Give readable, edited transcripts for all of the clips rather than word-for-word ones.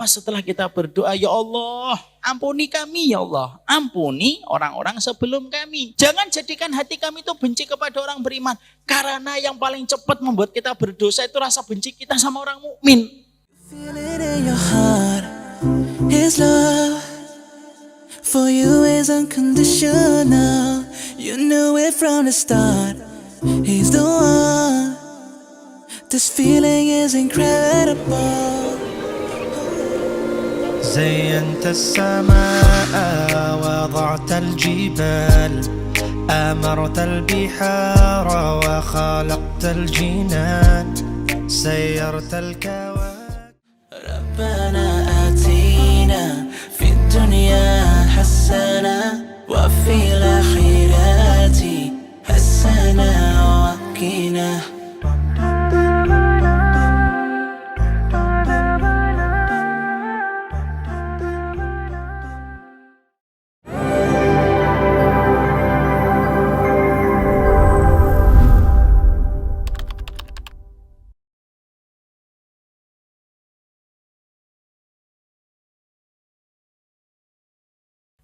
apa setelah kita berdoa, ya Allah, ampuni kami ya Allah, ampuni orang-orang sebelum kami. Jangan jadikan hati kami itu benci kepada orang beriman. Karena yang paling cepat membuat kita berdosa itu rasa benci kita sama orang mukmin. Feel it in your heart, His love for you is unconditional. You knew it from the start, He's the one. This feeling is incredible. زينت السماء وضعت الجبال أمرت البحار وخلقت الجنان سيرت الكواكب ربنا آتينا في الدنيا حسنة وفي الآخرة حسنة وقنا.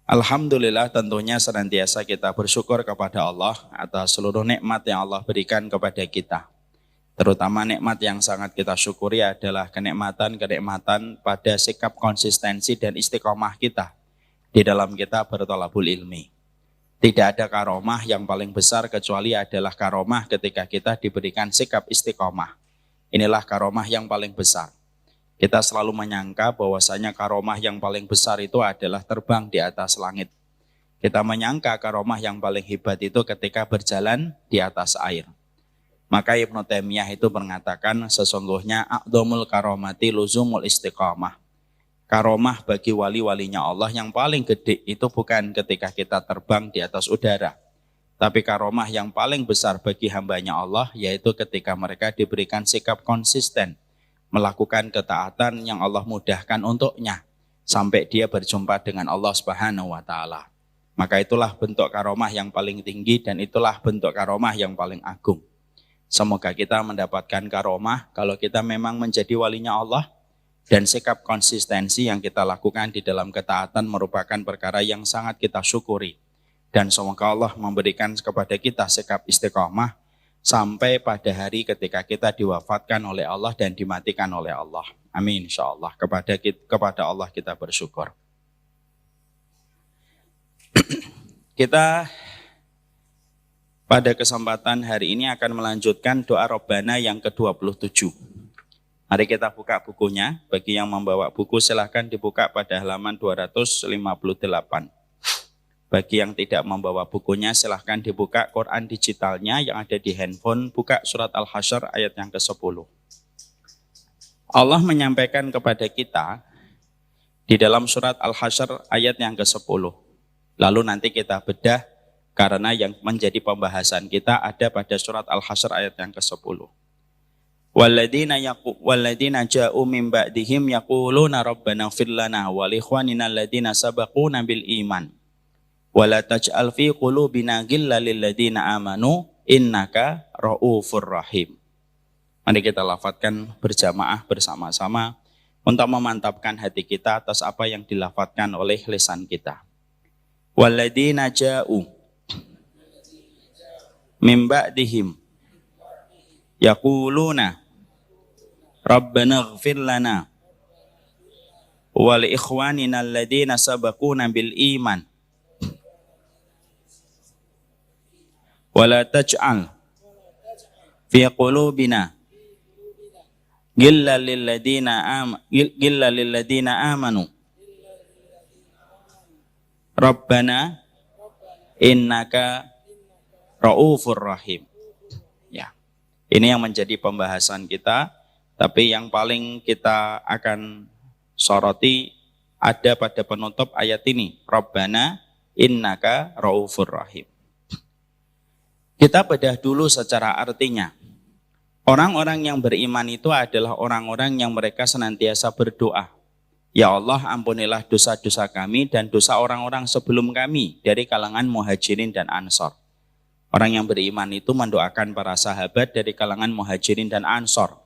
Alhamdulillah, tentunya senantiasa kita bersyukur kepada Allah atas seluruh nikmat yang Allah berikan kepada kita. Terutama nikmat yang sangat kita syukuri adalah kenikmatan-kenikmatan pada sikap konsistensi dan istiqomah kita di dalam kita berthalabul ilmi. Tidak ada karomah yang paling besar kecuali adalah karomah ketika kita diberikan sikap istiqomah. Inilah karomah yang paling besar. Kita selalu menyangka bahwasanya karomah yang paling besar itu adalah terbang di atas langit. Kita menyangka karomah yang paling hebat itu ketika berjalan di atas air. Maka Ibnu Taimiyah itu mengatakan sesungguhnya a'dhamul karomati luzumul istiqamah. Karomah bagi wali-walinya Allah yang paling gede itu bukan ketika kita terbang di atas udara. Tapi karomah yang paling besar bagi hambanya Allah yaitu ketika mereka diberikan sikap konsisten melakukan ketaatan yang Allah mudahkan untuknya sampai dia berjumpa dengan Allah Subhanahu wa taala. Maka itulah bentuk karomah yang paling tinggi dan itulah bentuk karomah yang paling agung. Semoga kita mendapatkan karomah kalau kita memang menjadi walinya Allah dan sikap konsistensi yang kita lakukan di dalam ketaatan merupakan perkara yang sangat kita syukuri. Dan semoga Allah memberikan kepada kita sikap istiqomah sampai pada hari ketika kita diwafatkan oleh Allah dan dimatikan oleh Allah. Amin insyaallah. Kepada Allah kita bersyukur. Kita pada kesempatan hari ini akan melanjutkan doa Rabbana yang ke-27. Mari kita buka bukunya. Bagi yang membawa buku silahkan dibuka pada halaman 258. Bagi yang tidak membawa bukunya, silahkan dibuka Quran digitalnya yang ada di handphone, buka surat Al-Hasyr ayat yang ke-10. Allah menyampaikan kepada kita di dalam surat Al-Hasyr ayat yang ke-10. Lalu nanti kita bedah karena yang menjadi pembahasan kita ada pada surat Al-Hasyr ayat yang ke-10. Walladzina ja'u min ba'dihim yaquluna rabbana ighfir lana wa li ikhwanina alladzina sabaquna bil iman. Wala taj'al fi qulubina ghillan lil ladzina amanu innaka raufur rahim. Mari kita lafadzkan berjamaah bersama-sama untuk memantapkan hati kita atas apa yang dilafadzkan oleh lisan kita. Walladzina ja'u min ba'dihim yaquluna rabbana ighfir lana wa li ikhwanina alladzina sabaquna bil iman. Wala taj'al fi qulubina ghillan lil ladzina amanu Rabbana innaka raufur rahim. Ya. Ini yang menjadi pembahasan kita, tapi yang paling kita akan soroti ada pada penutup ayat ini, Rabbana innaka raufur rahim. Kita bedah dulu secara artinya. Orang-orang yang beriman itu adalah orang-orang yang mereka senantiasa berdoa. Ya Allah, ampunilah dosa-dosa kami dan dosa orang-orang sebelum kami dari kalangan muhajirin dan ansor. Orang yang beriman itu mendoakan para sahabat dari kalangan muhajirin dan ansor.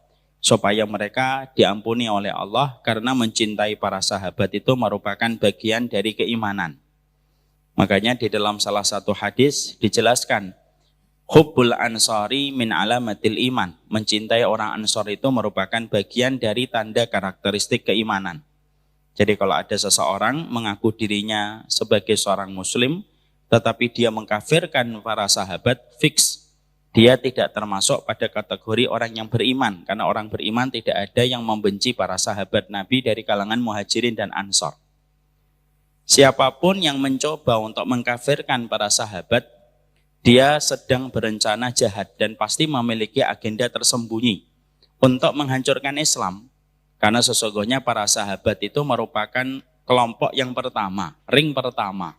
supaya mereka diampuni oleh Allah, karena mencintai para sahabat itu merupakan bagian dari keimanan. Makanya di dalam salah satu hadis dijelaskan, hubbul ansari min alamatil iman. Mencintai orang Ansor itu merupakan bagian dari tanda karakteristik keimanan. Jadi kalau ada seseorang mengaku dirinya sebagai seorang muslim, tetapi dia mengkafirkan para sahabat, fix dia tidak termasuk pada kategori orang yang beriman. Karena orang beriman tidak ada yang membenci para sahabat Nabi dari kalangan Muhajirin dan Ansor. Siapapun yang mencoba untuk mengkafirkan para sahabat, dia sedang berencana jahat dan pasti memiliki agenda tersembunyi untuk menghancurkan Islam. Karena sesungguhnya para sahabat itu merupakan kelompok yang pertama, ring pertama,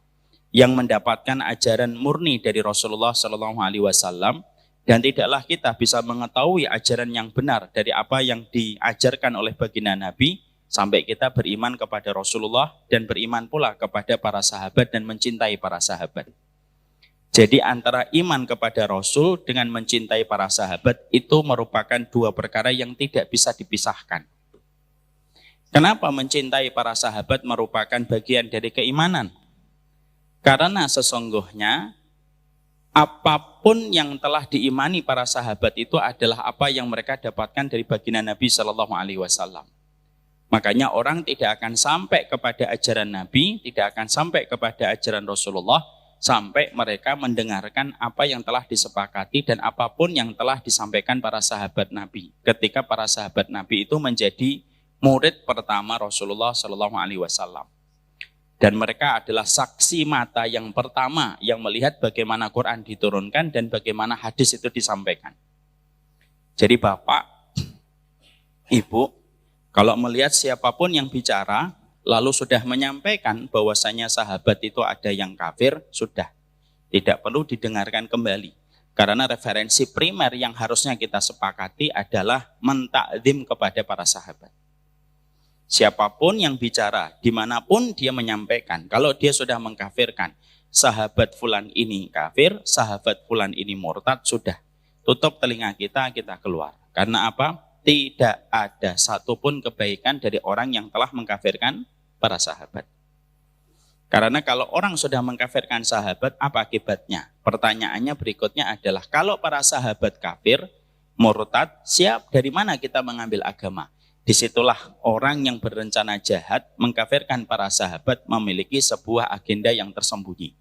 yang mendapatkan ajaran murni dari Rasulullah SAW, dan tidaklah kita bisa mengetahui ajaran yang benar dari apa yang diajarkan oleh baginda Nabi sampai kita beriman kepada Rasulullah dan beriman pula kepada para sahabat dan mencintai para sahabat. Jadi antara iman kepada Rasul dengan mencintai para sahabat itu merupakan dua perkara yang tidak bisa dipisahkan. Kenapa mencintai para sahabat merupakan bagian dari keimanan? Karena sesungguhnya apapun yang telah diimani para sahabat itu adalah apa yang mereka dapatkan dari baginda Nabi SAW. Makanya orang tidak akan sampai kepada ajaran Nabi, tidak akan sampai kepada ajaran Rasulullah, sampai mereka mendengarkan apa yang telah disepakati dan apapun yang telah disampaikan para sahabat Nabi. Ketika para sahabat Nabi itu menjadi murid pertama Rasulullah SAW. Dan mereka adalah saksi mata yang pertama yang melihat bagaimana Quran diturunkan dan bagaimana hadis itu disampaikan. Jadi Bapak, Ibu, kalau melihat siapapun yang bicara, lalu sudah menyampaikan bahwasanya sahabat itu ada yang kafir, sudah. Tidak perlu didengarkan kembali. Karena referensi primer yang harusnya kita sepakati adalah mentakzim kepada para sahabat. Siapapun yang bicara, dimanapun dia menyampaikan, kalau dia sudah mengkafirkan, sahabat fulan ini kafir, sahabat fulan ini murtad, sudah. Tutup telinga kita keluar. Karena apa? Tidak ada satupun kebaikan dari orang yang telah mengkafirkan para sahabat. Karena kalau orang sudah mengkafirkan sahabat, apa akibatnya? Pertanyaannya berikutnya adalah, kalau para sahabat kafir, murtad, siap dari mana kita mengambil agama? Disitulah orang yang berencana jahat mengkafirkan para sahabat memiliki sebuah agenda yang tersembunyi.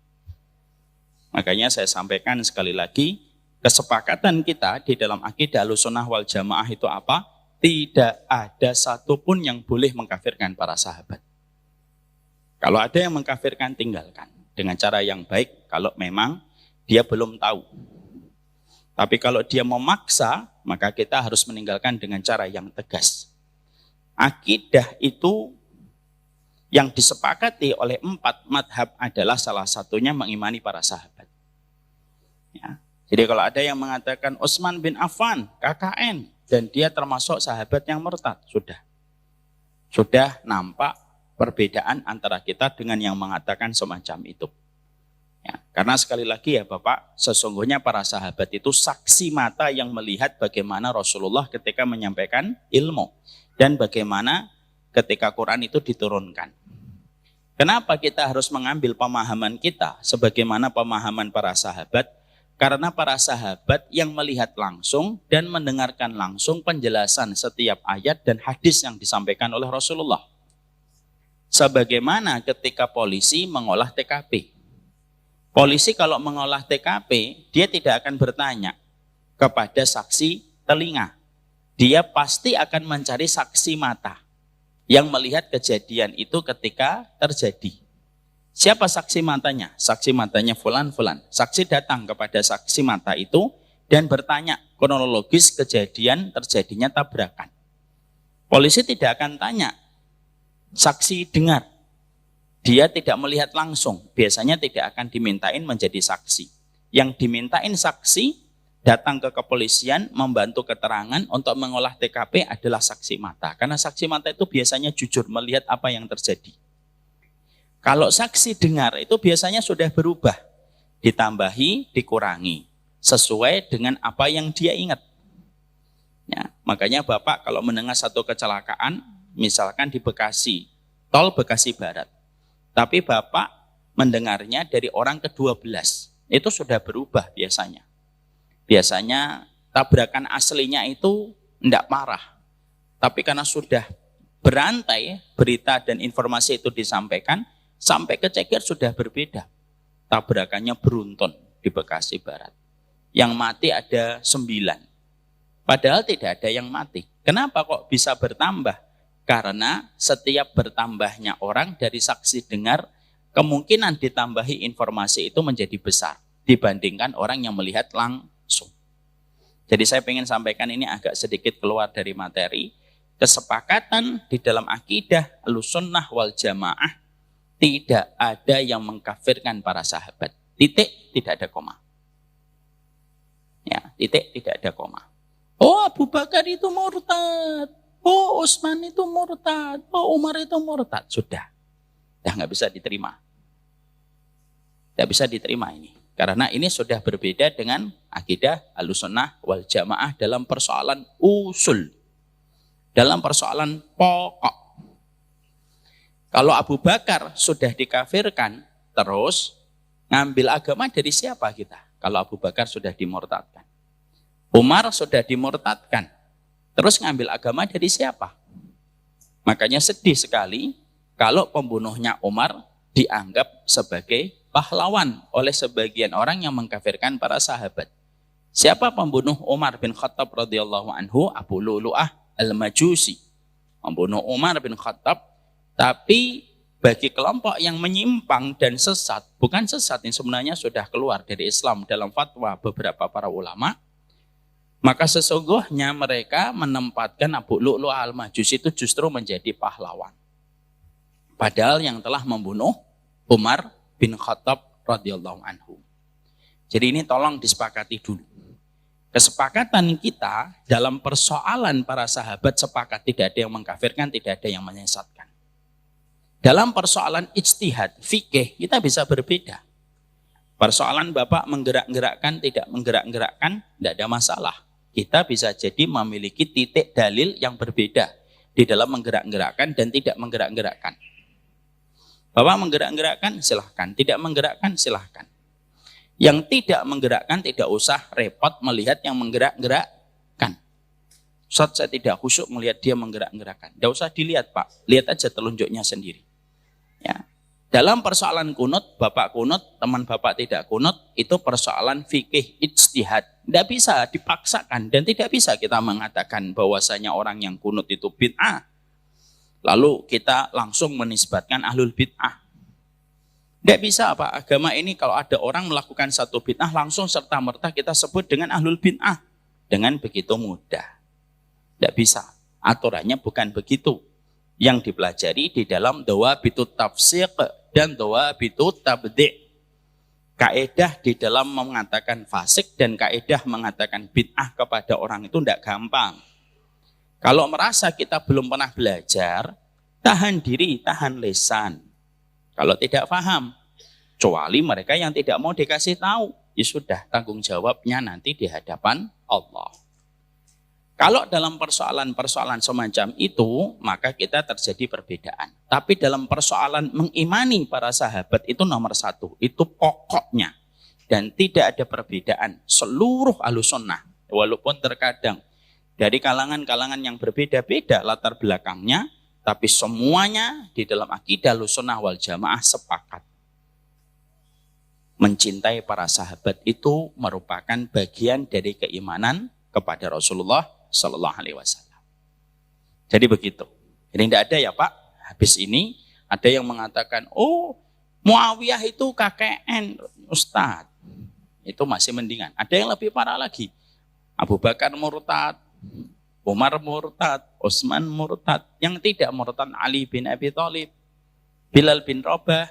Makanya saya sampaikan sekali lagi, kesepakatan kita di dalam akidah Ahlussunnah wal Jamaah itu apa? Tidak ada satupun yang boleh mengkafirkan para sahabat. Kalau ada yang mengkafirkan, tinggalkan. Dengan cara yang baik, kalau memang dia belum tahu. Tapi kalau dia memaksa, maka kita harus meninggalkan dengan cara yang tegas. Akidah itu yang disepakati oleh 4 madhab adalah salah satunya mengimani para sahabat. Ya. Jadi kalau ada yang mengatakan Utsman bin Affan, KKN, dan dia termasuk sahabat yang murtad, sudah nampak perbedaan antara kita dengan yang mengatakan semacam itu. Ya, karena sekali lagi ya Bapak, sesungguhnya para sahabat itu saksi mata yang melihat bagaimana Rasulullah ketika menyampaikan ilmu dan bagaimana ketika Quran itu diturunkan. Kenapa kita harus mengambil pemahaman kita sebagaimana pemahaman para sahabat? Karena para sahabat yang melihat langsung dan mendengarkan langsung penjelasan setiap ayat dan hadis yang disampaikan oleh Rasulullah. Sebagaimana ketika polisi mengolah TKP. Polisi kalau mengolah TKP, dia tidak akan bertanya kepada saksi telinga. Dia pasti akan mencari saksi mata yang melihat kejadian itu ketika terjadi. Siapa saksi matanya? Saksi matanya fulan-fulan. Saksi datang kepada saksi mata itu dan bertanya kronologis kejadian terjadinya tabrakan. Polisi tidak akan tanya, saksi dengar. Dia tidak melihat langsung. Biasanya tidak akan dimintain menjadi saksi. Yang dimintain saksi datang ke kepolisian membantu keterangan untuk mengolah TKP adalah saksi mata. Karena saksi mata itu biasanya jujur melihat apa yang terjadi. Kalau saksi dengar itu biasanya sudah berubah, ditambahi, dikurangi, sesuai dengan apa yang dia ingat. Ya, makanya Bapak kalau mendengar satu kecelakaan, misalkan di Bekasi, tol Bekasi Barat, tapi Bapak mendengarnya dari orang ke-12, itu sudah berubah biasanya. Biasanya tabrakan aslinya itu tidak parah, tapi karena sudah berantai berita dan informasi itu disampaikan, sampai ke Ceger sudah berbeda. Tabrakannya beruntun di Bekasi Barat. Yang mati ada 9. Padahal tidak ada yang mati. Kenapa kok bisa bertambah? Karena setiap bertambahnya orang dari saksi dengar, kemungkinan ditambahi informasi itu menjadi besar dibandingkan orang yang melihat langsung. Jadi saya ingin sampaikan ini agak sedikit keluar dari materi. Kesepakatan di dalam akidah Ahlussunnah wal Jamaah, tidak ada yang mengkafirkan para sahabat. Titik, tidak ada koma. Ya, titik, tidak ada koma. Oh, Abu Bakar itu murtad. Oh, Utsman itu murtad. Oh, Umar itu murtad. Sudah. Dah nggak bisa diterima. Tidak bisa diterima ini. Karena ini sudah berbeda dengan akidah Ahlussunnah wal Jamaah dalam persoalan usul. Dalam persoalan pokok. Kalau Abu Bakar sudah dikafirkan, terus ngambil agama dari siapa kita? Kalau Abu Bakar sudah dimurtadkan. Umar sudah dimurtadkan. Terus ngambil agama dari siapa? Makanya sedih sekali kalau pembunuhnya Umar dianggap sebagai pahlawan oleh sebagian orang yang mengkafirkan para sahabat. Siapa pembunuh Umar bin Khattab radhiyallahu anhu? Abu Lu'lu'ah al-Majusi. Membunuh Umar bin Khattab, tapi bagi kelompok yang menyimpang dan sesat, bukan sesat, yang sebenarnya sudah keluar dari Islam dalam fatwa beberapa para ulama, maka sesungguhnya mereka menempatkan Abu Lu'lu'ah al-Majusi itu justru menjadi pahlawan. Padahal yang telah membunuh Umar bin Khattab radhiyallahu anhu. Jadi ini tolong disepakati dulu. Kesepakatan kita dalam persoalan para sahabat sepakat, tidak ada yang mengkafirkan, tidak ada yang menyesatkan. Dalam persoalan ijtihad, fikih, kita bisa berbeda. Persoalan Bapak menggerak-gerakkan, tidak menggerak-gerakkan, tidak ada masalah. Kita bisa jadi memiliki titik dalil yang berbeda di dalam menggerak-gerakkan dan tidak menggerak-gerakkan. Bapak menggerak-gerakkan, silahkan. Tidak menggerakkan, silahkan. Yang tidak menggerakkan, tidak usah repot melihat yang menggerak-gerakkan. Ustaz, saya tidak khusyuk melihat dia menggerak-gerakkan. Tidak usah dilihat, Pak. Lihat aja telunjuknya sendiri. Ya. Dalam persoalan kunut, Bapak kunut, teman Bapak tidak kunut, itu persoalan fikih ijtihad. Tidak bisa dipaksakan dan tidak bisa kita mengatakan bahwasanya orang yang kunut itu bid'ah. Lalu kita langsung menisbatkan ahlul bid'ah. Tidak bisa, Pak. Agama ini kalau ada orang melakukan satu bid'ah, langsung serta-merta kita sebut dengan ahlul bid'ah. Dengan begitu mudah. Tidak bisa. Aturannya bukan begitu. Yang dipelajari di dalam dawabitut tafsir dan dawabitut tabdi'. Kaedah di dalam mengatakan fasik dan kaedah mengatakan bid'ah kepada orang itu tidak gampang. Kalau merasa kita belum pernah belajar, tahan diri, tahan lisan. Kalau tidak paham, kecuali mereka yang tidak mau dikasih tahu, ya sudah, tanggung jawabnya nanti di hadapan Allah. Kalau dalam persoalan-persoalan semacam itu, maka kita terjadi perbedaan. Tapi dalam persoalan mengimani para sahabat itu nomor satu, itu pokoknya. Dan tidak ada perbedaan. Seluruh Ahlussunnah, walaupun terkadang dari kalangan-kalangan yang berbeda-beda latar belakangnya, tapi semuanya di dalam akidah Ahlussunnah wal Jamaah sepakat. Mencintai para sahabat itu merupakan bagian dari keimanan kepada Rasulullah Sallallahu Alaihi Wasallam. Jadi begitu. Jadi tidak ada ya Pak. Habis ini ada yang mengatakan, oh Muawiyah itu KKN Ustadz. Itu masih mendingan. Ada yang lebih parah lagi. Abu Bakar murtad, Umar murtad, Utsman murtad. Yang tidak murtad Ali bin Abi Thalib, Bilal bin Rabah,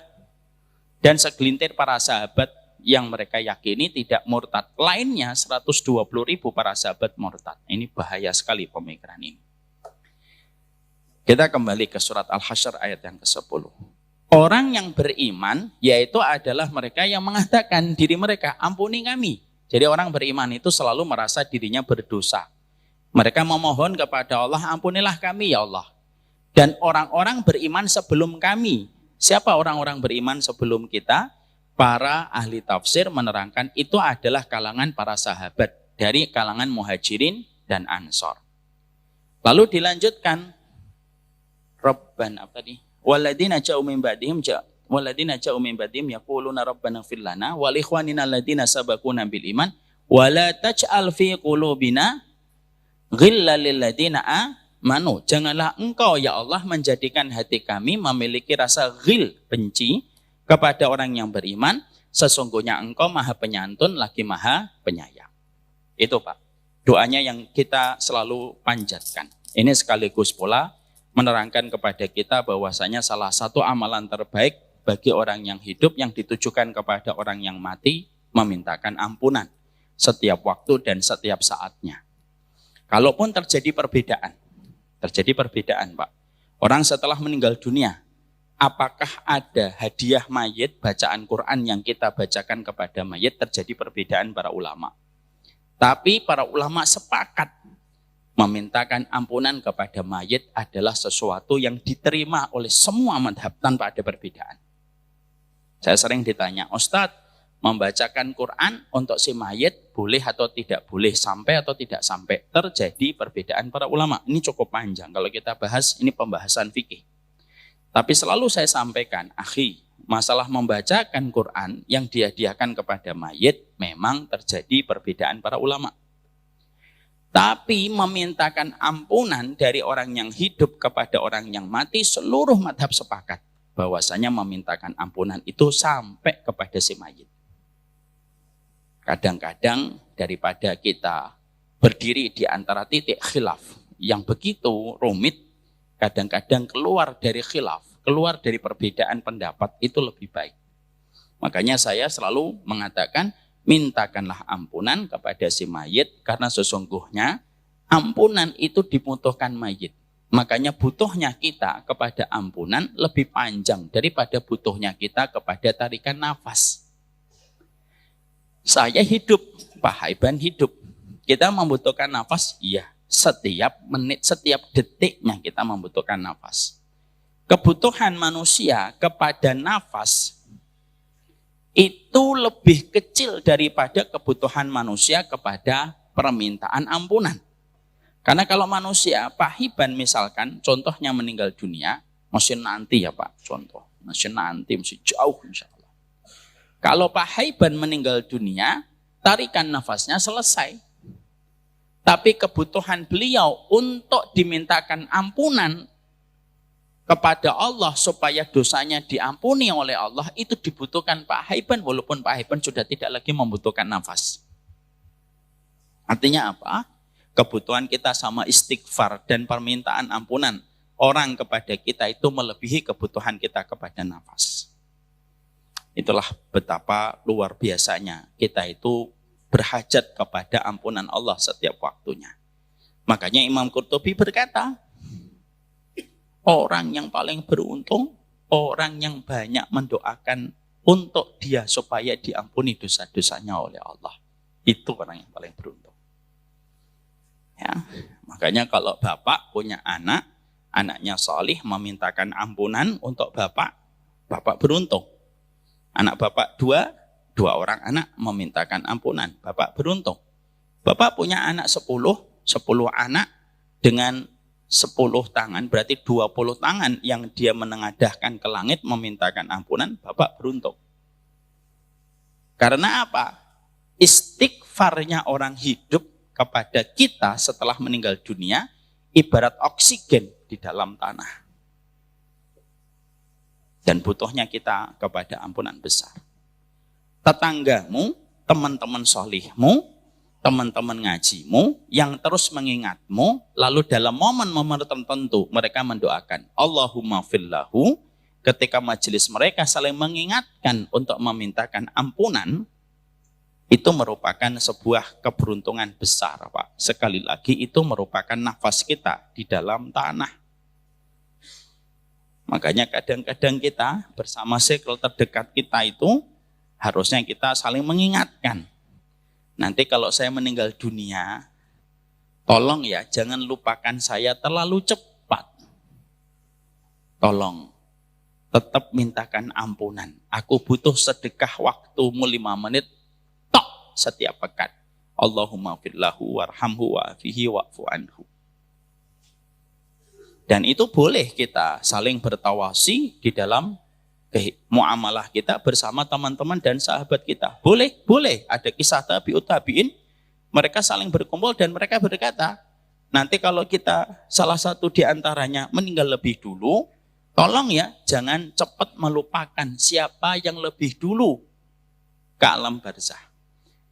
dan segelintir para sahabat yang mereka yakini tidak murtad. Lainnya 120.000 para sahabat murtad. Ini bahaya sekali pemikiran ini. Kita kembali ke surat Al-Hasyr ayat yang ke-10. Orang yang beriman yaitu adalah mereka yang mengatakan diri mereka, ampuni kami. Jadi orang beriman itu selalu merasa dirinya berdosa. Mereka memohon kepada Allah, ampunilah kami ya Allah. Dan orang-orang beriman sebelum kami. Siapa orang-orang beriman sebelum kita? Para ahli tafsir menerangkan itu adalah kalangan para sahabat. Dari kalangan muhajirin dan ansor. Lalu dilanjutkan. Rabbana apa tadi? Waladina ja'u min ba'dihim yaquluna rabbana ighfir lana wa li ikhwanina alladziina sabaquna bil iman wa la taj'al fi qulubina ghillal lil ladzina amanu. Janganlah engkau ya Allah menjadikan hati kami memiliki rasa ghil, benci kepada orang yang beriman. Sesungguhnya engkau Maha Penyantun lagi Maha Penyayang. Itu Pak, doanya yang kita selalu panjatkan. Ini sekaligus pula menerangkan kepada kita bahwasanya salah satu amalan terbaik bagi orang yang hidup yang ditujukan kepada orang yang mati, memintakan ampunan setiap waktu dan setiap saatnya. Kalaupun terjadi perbedaan Pak. Orang setelah meninggal dunia, apakah ada hadiah mayit, bacaan Quran yang kita bacakan kepada mayit? Terjadi perbedaan para ulama. Tapi para ulama sepakat memintakan ampunan kepada mayit adalah sesuatu yang diterima oleh semua madhab tanpa ada perbedaan. Saya sering ditanya, Ustadz, membacakan Quran untuk si mayit boleh atau tidak boleh, sampai atau tidak sampai? Terjadi perbedaan para ulama. Ini cukup panjang. Kalau kita bahas, ini pembahasan fikih. Tapi selalu saya sampaikan, akhi, masalah membacakan Quran yang dihadiahkan kepada mayit memang terjadi perbedaan para ulama. Tapi memintakan ampunan dari orang yang hidup kepada orang yang mati, seluruh madhab sepakat bahwasanya memintakan ampunan itu sampai kepada si mayit. Kadang-kadang daripada kita berdiri di antara titik khilaf yang begitu rumit, kadang-kadang keluar dari khilaf, keluar dari perbedaan pendapat itu lebih baik. Makanya saya selalu mengatakan, mintakanlah ampunan kepada si mayit, karena sesungguhnya ampunan itu dibutuhkan mayit. Makanya butuhnya kita kepada ampunan lebih panjang daripada butuhnya kita kepada tarikan nafas. Saya hidup, Pak Haiban hidup. Kita membutuhkan nafas, iya. Setiap menit, setiap detiknya kita membutuhkan nafas. Kebutuhan manusia kepada nafas itu lebih kecil daripada kebutuhan manusia kepada permintaan ampunan. Karena kalau manusia, Pak Hiban misalkan, contohnya meninggal dunia, masih nanti ya Pak, contoh. Masih nanti, masih jauh insya Allah. Kalau Pak Hiban meninggal dunia, tarikan nafasnya selesai. Tapi kebutuhan beliau untuk dimintakan ampunan kepada Allah supaya dosanya diampuni oleh Allah, itu dibutuhkan Pak Haiban, walaupun Pak Haiban sudah tidak lagi membutuhkan nafas. Artinya apa? Kebutuhan kita sama istighfar dan permintaan ampunan orang kepada kita itu melebihi kebutuhan kita kepada nafas. Itulah betapa luar biasanya kita itu berhajat kepada ampunan Allah setiap waktunya. Makanya Imam Qurtubi berkata, orang yang paling beruntung, orang yang banyak mendoakan untuk dia supaya diampuni dosa-dosanya oleh Allah. Itu orang yang paling beruntung. Ya, makanya kalau bapak punya anak, anaknya salih memintakan ampunan untuk bapak, bapak beruntung. Anak bapak dua orang anak memintakan ampunan, bapak beruntung. Bapak punya anak 10 anak dengan 10 tangan, berarti 20 tangan yang dia menengadahkan ke langit memintakan ampunan, bapak beruntung. Karena apa? Istighfarnya orang hidup kepada kita setelah meninggal dunia ibarat oksigen di dalam tanah. Dan butuhnya kita kepada ampunan besar. Tetanggamu, teman-teman solihmu, teman-teman ngajimu yang terus mengingatmu, lalu dalam momen-momen tertentu mereka mendoakan Allahumma fillahu, ketika majelis mereka saling mengingatkan untuk memintakan ampunan, itu merupakan sebuah keberuntungan besar Pak. Sekali lagi itu merupakan nafas kita di dalam tanah. Makanya kadang-kadang kita bersama circle terdekat kita itu harusnya kita saling mengingatkan. Nanti kalau saya meninggal dunia, Tolong ya, jangan lupakan saya terlalu cepat. Tolong, tetap mintakan ampunan. Aku butuh sedekah waktumu 5 menit, tok setiap pekan. Allahumma firlahu warhamhu wa'afihi wa'fu anhu. Dan itu boleh kita saling bertawasi di dalam muamalah kita bersama teman-teman dan sahabat kita. Boleh, boleh. Ada kisah tabi'ut tabi'in, mereka saling berkumpul dan mereka berkata, nanti kalau kita salah satu di antaranya meninggal lebih dulu, tolong ya jangan cepat melupakan siapa yang lebih dulu ke alam barzah.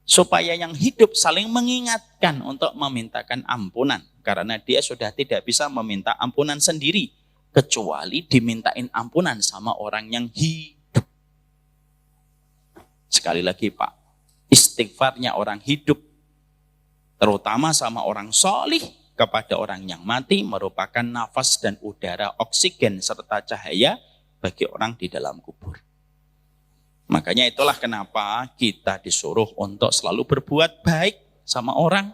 Supaya yang hidup saling mengingatkan untuk memintakan ampunan. Karena dia sudah tidak bisa meminta ampunan sendiri. Kecuali dimintain ampunan sama orang yang hidup. Sekali lagi Pak, istighfarnya orang hidup, terutama sama orang solih kepada orang yang mati, merupakan nafas dan udara, oksigen serta cahaya bagi orang di dalam kubur. Makanya itulah kenapa kita disuruh untuk selalu berbuat baik sama orang,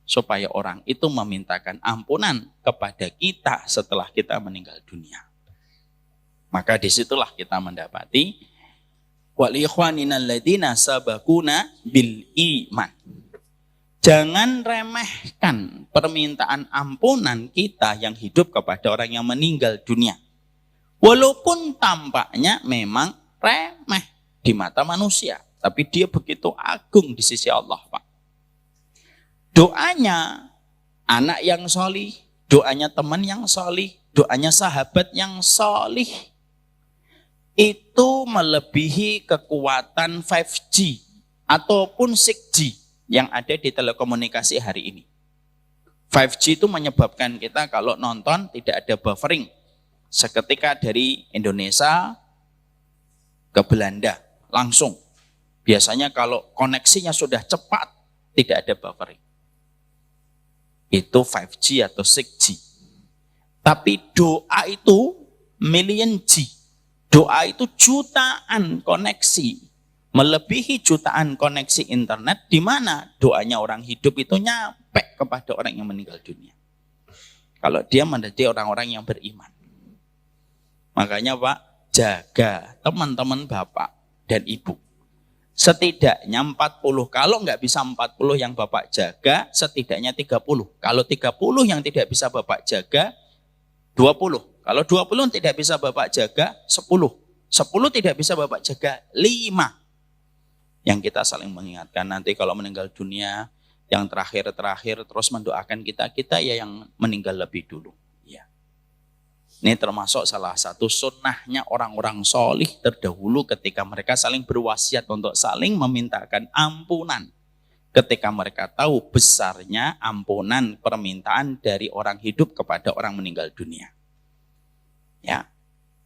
supaya orang itu memintakan ampunan kepada kita setelah kita meninggal dunia. Maka disitulah kita mendapati wal ikhwanina alladziina sabaquna bil iman. Jangan remehkan permintaan ampunan kita yang hidup kepada orang yang meninggal dunia. Walaupun tampaknya memang remeh di mata manusia, tapi dia begitu agung di sisi Allah, Pak. Doanya anak yang solih, doanya teman yang solih, doanya sahabat yang solih, itu melebihi kekuatan 5G ataupun 6G yang ada di telekomunikasi hari ini. 5G itu menyebabkan kita kalau nonton tidak ada buffering. Seketika dari Indonesia ke Belanda, langsung. Biasanya kalau koneksinya sudah cepat, tidak ada buffering. Itu 5G atau 6G. Tapi doa itu million G. Doa itu jutaan koneksi. Melebihi jutaan koneksi internet, di mana doanya orang hidup itu nyampe kepada orang yang meninggal dunia. Kalau dia menjadi orang-orang yang beriman. Makanya Pak, jaga teman-teman Bapak dan Ibu. Setidaknya 40, kalau nggak bisa 40 yang Bapak jaga, setidaknya 30. Kalau 30 yang tidak bisa Bapak jaga, 20. Kalau 20 tidak bisa Bapak jaga, 10. 10 tidak bisa Bapak jaga, 5. Yang kita saling mengingatkan nanti kalau meninggal dunia, yang terakhir terus mendoakan kita ya yang meninggal lebih dulu. Ya. Ini termasuk salah satu sunnahnya orang-orang solih terdahulu ketika mereka saling berwasiat untuk saling memintakan ampunan. Ketika mereka tahu besarnya ampunan permintaan dari orang hidup kepada orang meninggal dunia. Ya.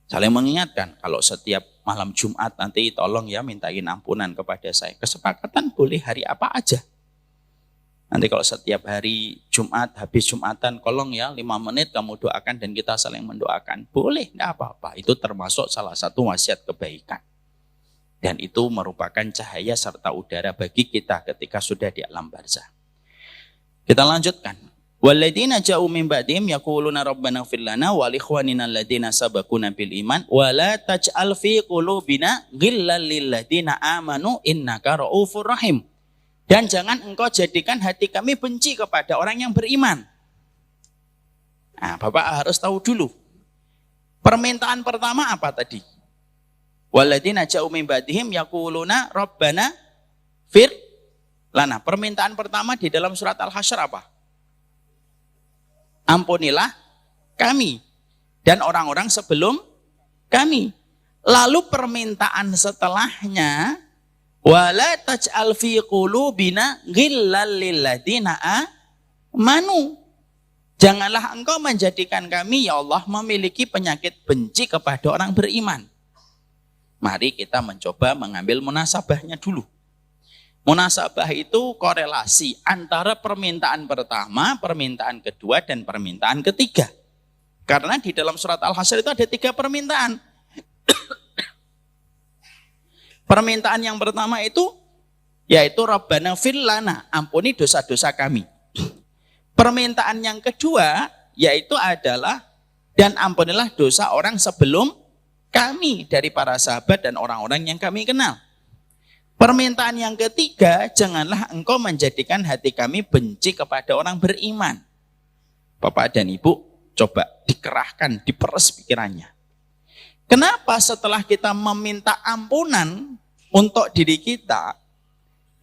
Saling mengingatkan, kalau setiap malam Jumat nanti tolong ya mintain ampunan kepada saya. Kesepakatan boleh hari apa aja. Nanti kalau setiap hari Jumat, habis Jumatan, tolong ya 5 menit kamu doakan dan kita saling mendoakan. Boleh, tidak apa-apa. Itu termasuk salah satu wasiat kebaikan. Dan itu merupakan cahaya serta udara bagi kita ketika sudah di alam barzah. Kita lanjutkan. Walladzina ja'u min ba'dihim yaquluna rabbana ighfir lana wa li ikhwanina alladzina sabaquna bil iman wa la taj'al fi qulubina ghillan lil ladzina amanu innaka raufur rahim. Dan jangan engkau jadikan hati kami benci kepada orang yang beriman. Nah, Bapak harus tahu dulu. Permintaan pertama apa tadi? Walladzina ja'u min ba'dihim yaquluna rabbana ighfir lana. Permintaan pertama di dalam surat Al-Hasyr apa? Ampunilah kami dan orang-orang sebelum kami. Lalu permintaan setelahnya, wala taj'al fi qulubina ghillal lil ladzina amanu. Janganlah engkau menjadikan kami ya Allah memiliki penyakit benci kepada orang beriman. Mari kita mencoba mengambil munasabahnya dulu. Munasabah itu korelasi antara permintaan pertama, permintaan kedua, dan permintaan ketiga. Karena di dalam surat Al-Hasyr itu ada 3 permintaan. Permintaan yang pertama itu, yaitu Rabbana fir lana, ampuni dosa-dosa kami. Permintaan yang kedua yaitu adalah dan ampunilah dosa orang sebelum kami dari para sahabat dan orang-orang yang kami kenal. Permintaan yang ketiga, janganlah engkau menjadikan hati kami benci kepada orang beriman. Bapak dan Ibu, coba dikerahkan, diperes pikirannya. Kenapa setelah kita meminta ampunan untuk diri kita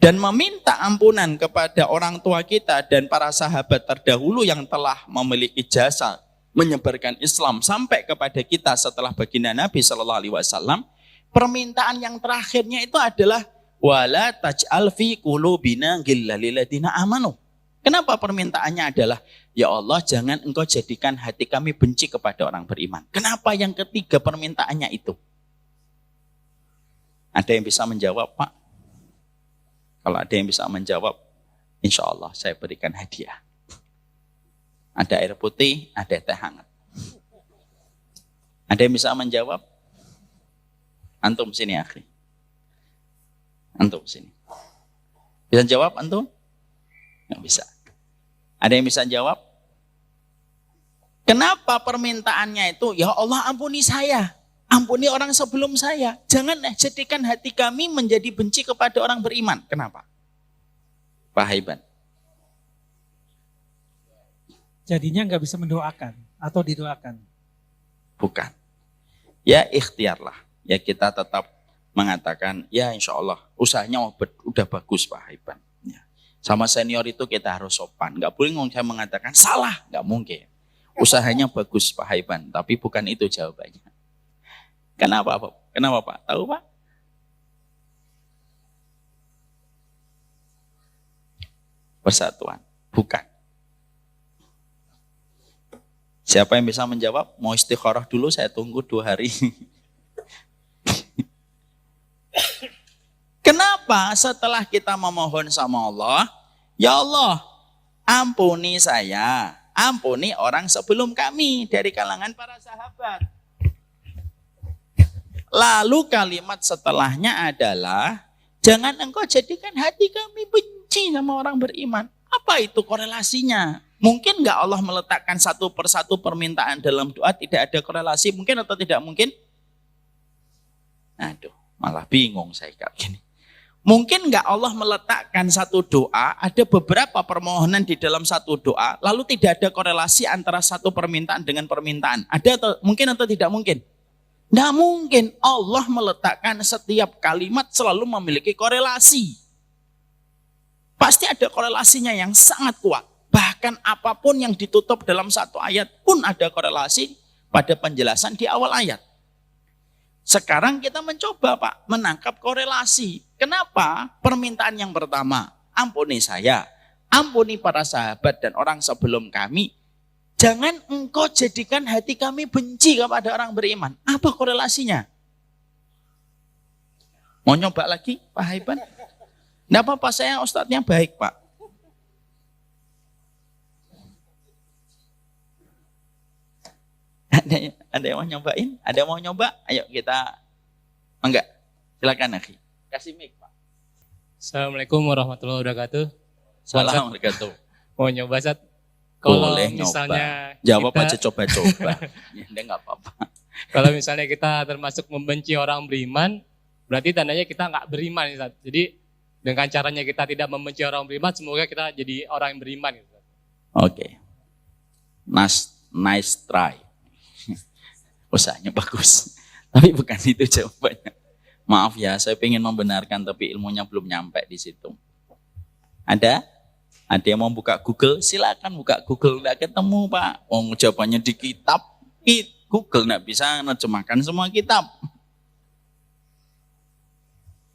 dan meminta ampunan kepada orang tua kita dan para sahabat terdahulu yang telah memiliki jasa menyebarkan Islam sampai kepada kita setelah baginda Nabi Shallallahu Alaihi Wasallam, permintaan yang terakhirnya itu adalah wala taj'al fi qulubina ghillan lil ladzina amanu. Kenapa permintaannya adalah ya Allah jangan engkau jadikan hati kami benci kepada orang beriman. Kenapa yang ketiga permintaannya itu? Ada yang bisa menjawab, Pak? Kalau ada yang bisa menjawab, insya Allah saya berikan hadiah. Ada air putih, ada teh hangat. Ada yang bisa menjawab? Antum sini akhi. Antum sini. Bisa jawab antum? Nggak bisa. Ada yang bisa jawab? Kenapa permintaannya itu? Ya Allah ampuni saya. Ampuni orang sebelum saya. Jangan jadikan hati kami menjadi benci kepada orang beriman. Kenapa? Pak Haiban. Jadinya nggak bisa mendoakan atau didoakan. Bukan. Ya ikhtiarlah. Ya kita tetap mengatakan, ya insya Allah usahanya udah bagus Pak Haiban. Ya. Sama senior itu kita harus sopan. Nggak boleh saya mengatakan salah, nggak mungkin. Usahanya bagus Pak Haiban, tapi bukan itu jawabannya. Kenapa Pak? Kenapa Pak? Tahu Pak? Persatuan, bukan. Siapa yang bisa menjawab? Mau istikharah dulu, saya tunggu 2 hari. Kenapa setelah kita memohon sama Allah, ya Allah, ampuni saya, ampuni orang sebelum kami dari kalangan para sahabat. Lalu kalimat setelahnya adalah, jangan engkau jadikan hati kami benci sama orang beriman. Apa itu korelasinya? Mungkin nggak Allah meletakkan satu persatu permintaan dalam doa, tidak ada korelasi, mungkin atau tidak mungkin? Aduh, malah bingung saya kayak gini. Mungkin nggak Allah meletakkan satu doa, ada beberapa permohonan di dalam satu doa, lalu tidak ada korelasi antara satu permintaan dengan permintaan. Ada atau mungkin atau tidak mungkin? Nggak mungkin. Allah meletakkan setiap kalimat selalu memiliki korelasi. Pasti ada korelasinya yang sangat kuat. Bahkan apapun yang ditutup dalam satu ayat pun ada korelasi pada penjelasan di awal ayat. Sekarang kita mencoba Pak, menangkap korelasi. Kenapa permintaan yang pertama, ampuni saya, ampuni para sahabat dan orang sebelum kami, jangan engkau jadikan hati kami benci kepada orang beriman. Apa korelasinya? Mau nyoba lagi Pak Haiban? Nggak apa-apa, saya ustadznya baik Pak. Ada yang mau nyobain? Ada yang mau nyoba? Ayo kita. Enggak. Silakan akhi. Kasih mic, Pak. Assalamualaikum warahmatullahi wabarakatuh. Assalamualaikum warahmatullahi wabarakatuh. Mau nyoba Sat? Kalau boleh misalnya nyoba. Jawab kita, aja coba-coba. Ya enggak apa-apa. Kalau misalnya kita termasuk membenci orang beriman, berarti tandanya kita nggak beriman Sat. Jadi dengan caranya kita tidak membenci orang beriman, semoga kita jadi orang yang beriman. Oke. Nice try. Usahanya bagus. Tapi bukan itu jawabannya. Maaf ya, saya ingin membenarkan tapi ilmunya belum nyampe di situ. Ada? Ada yang mau buka Google? Silakan buka Google. Nggak ketemu Pak. Jawabannya di kitab. Google nggak bisa menerjemahkan semua kitab.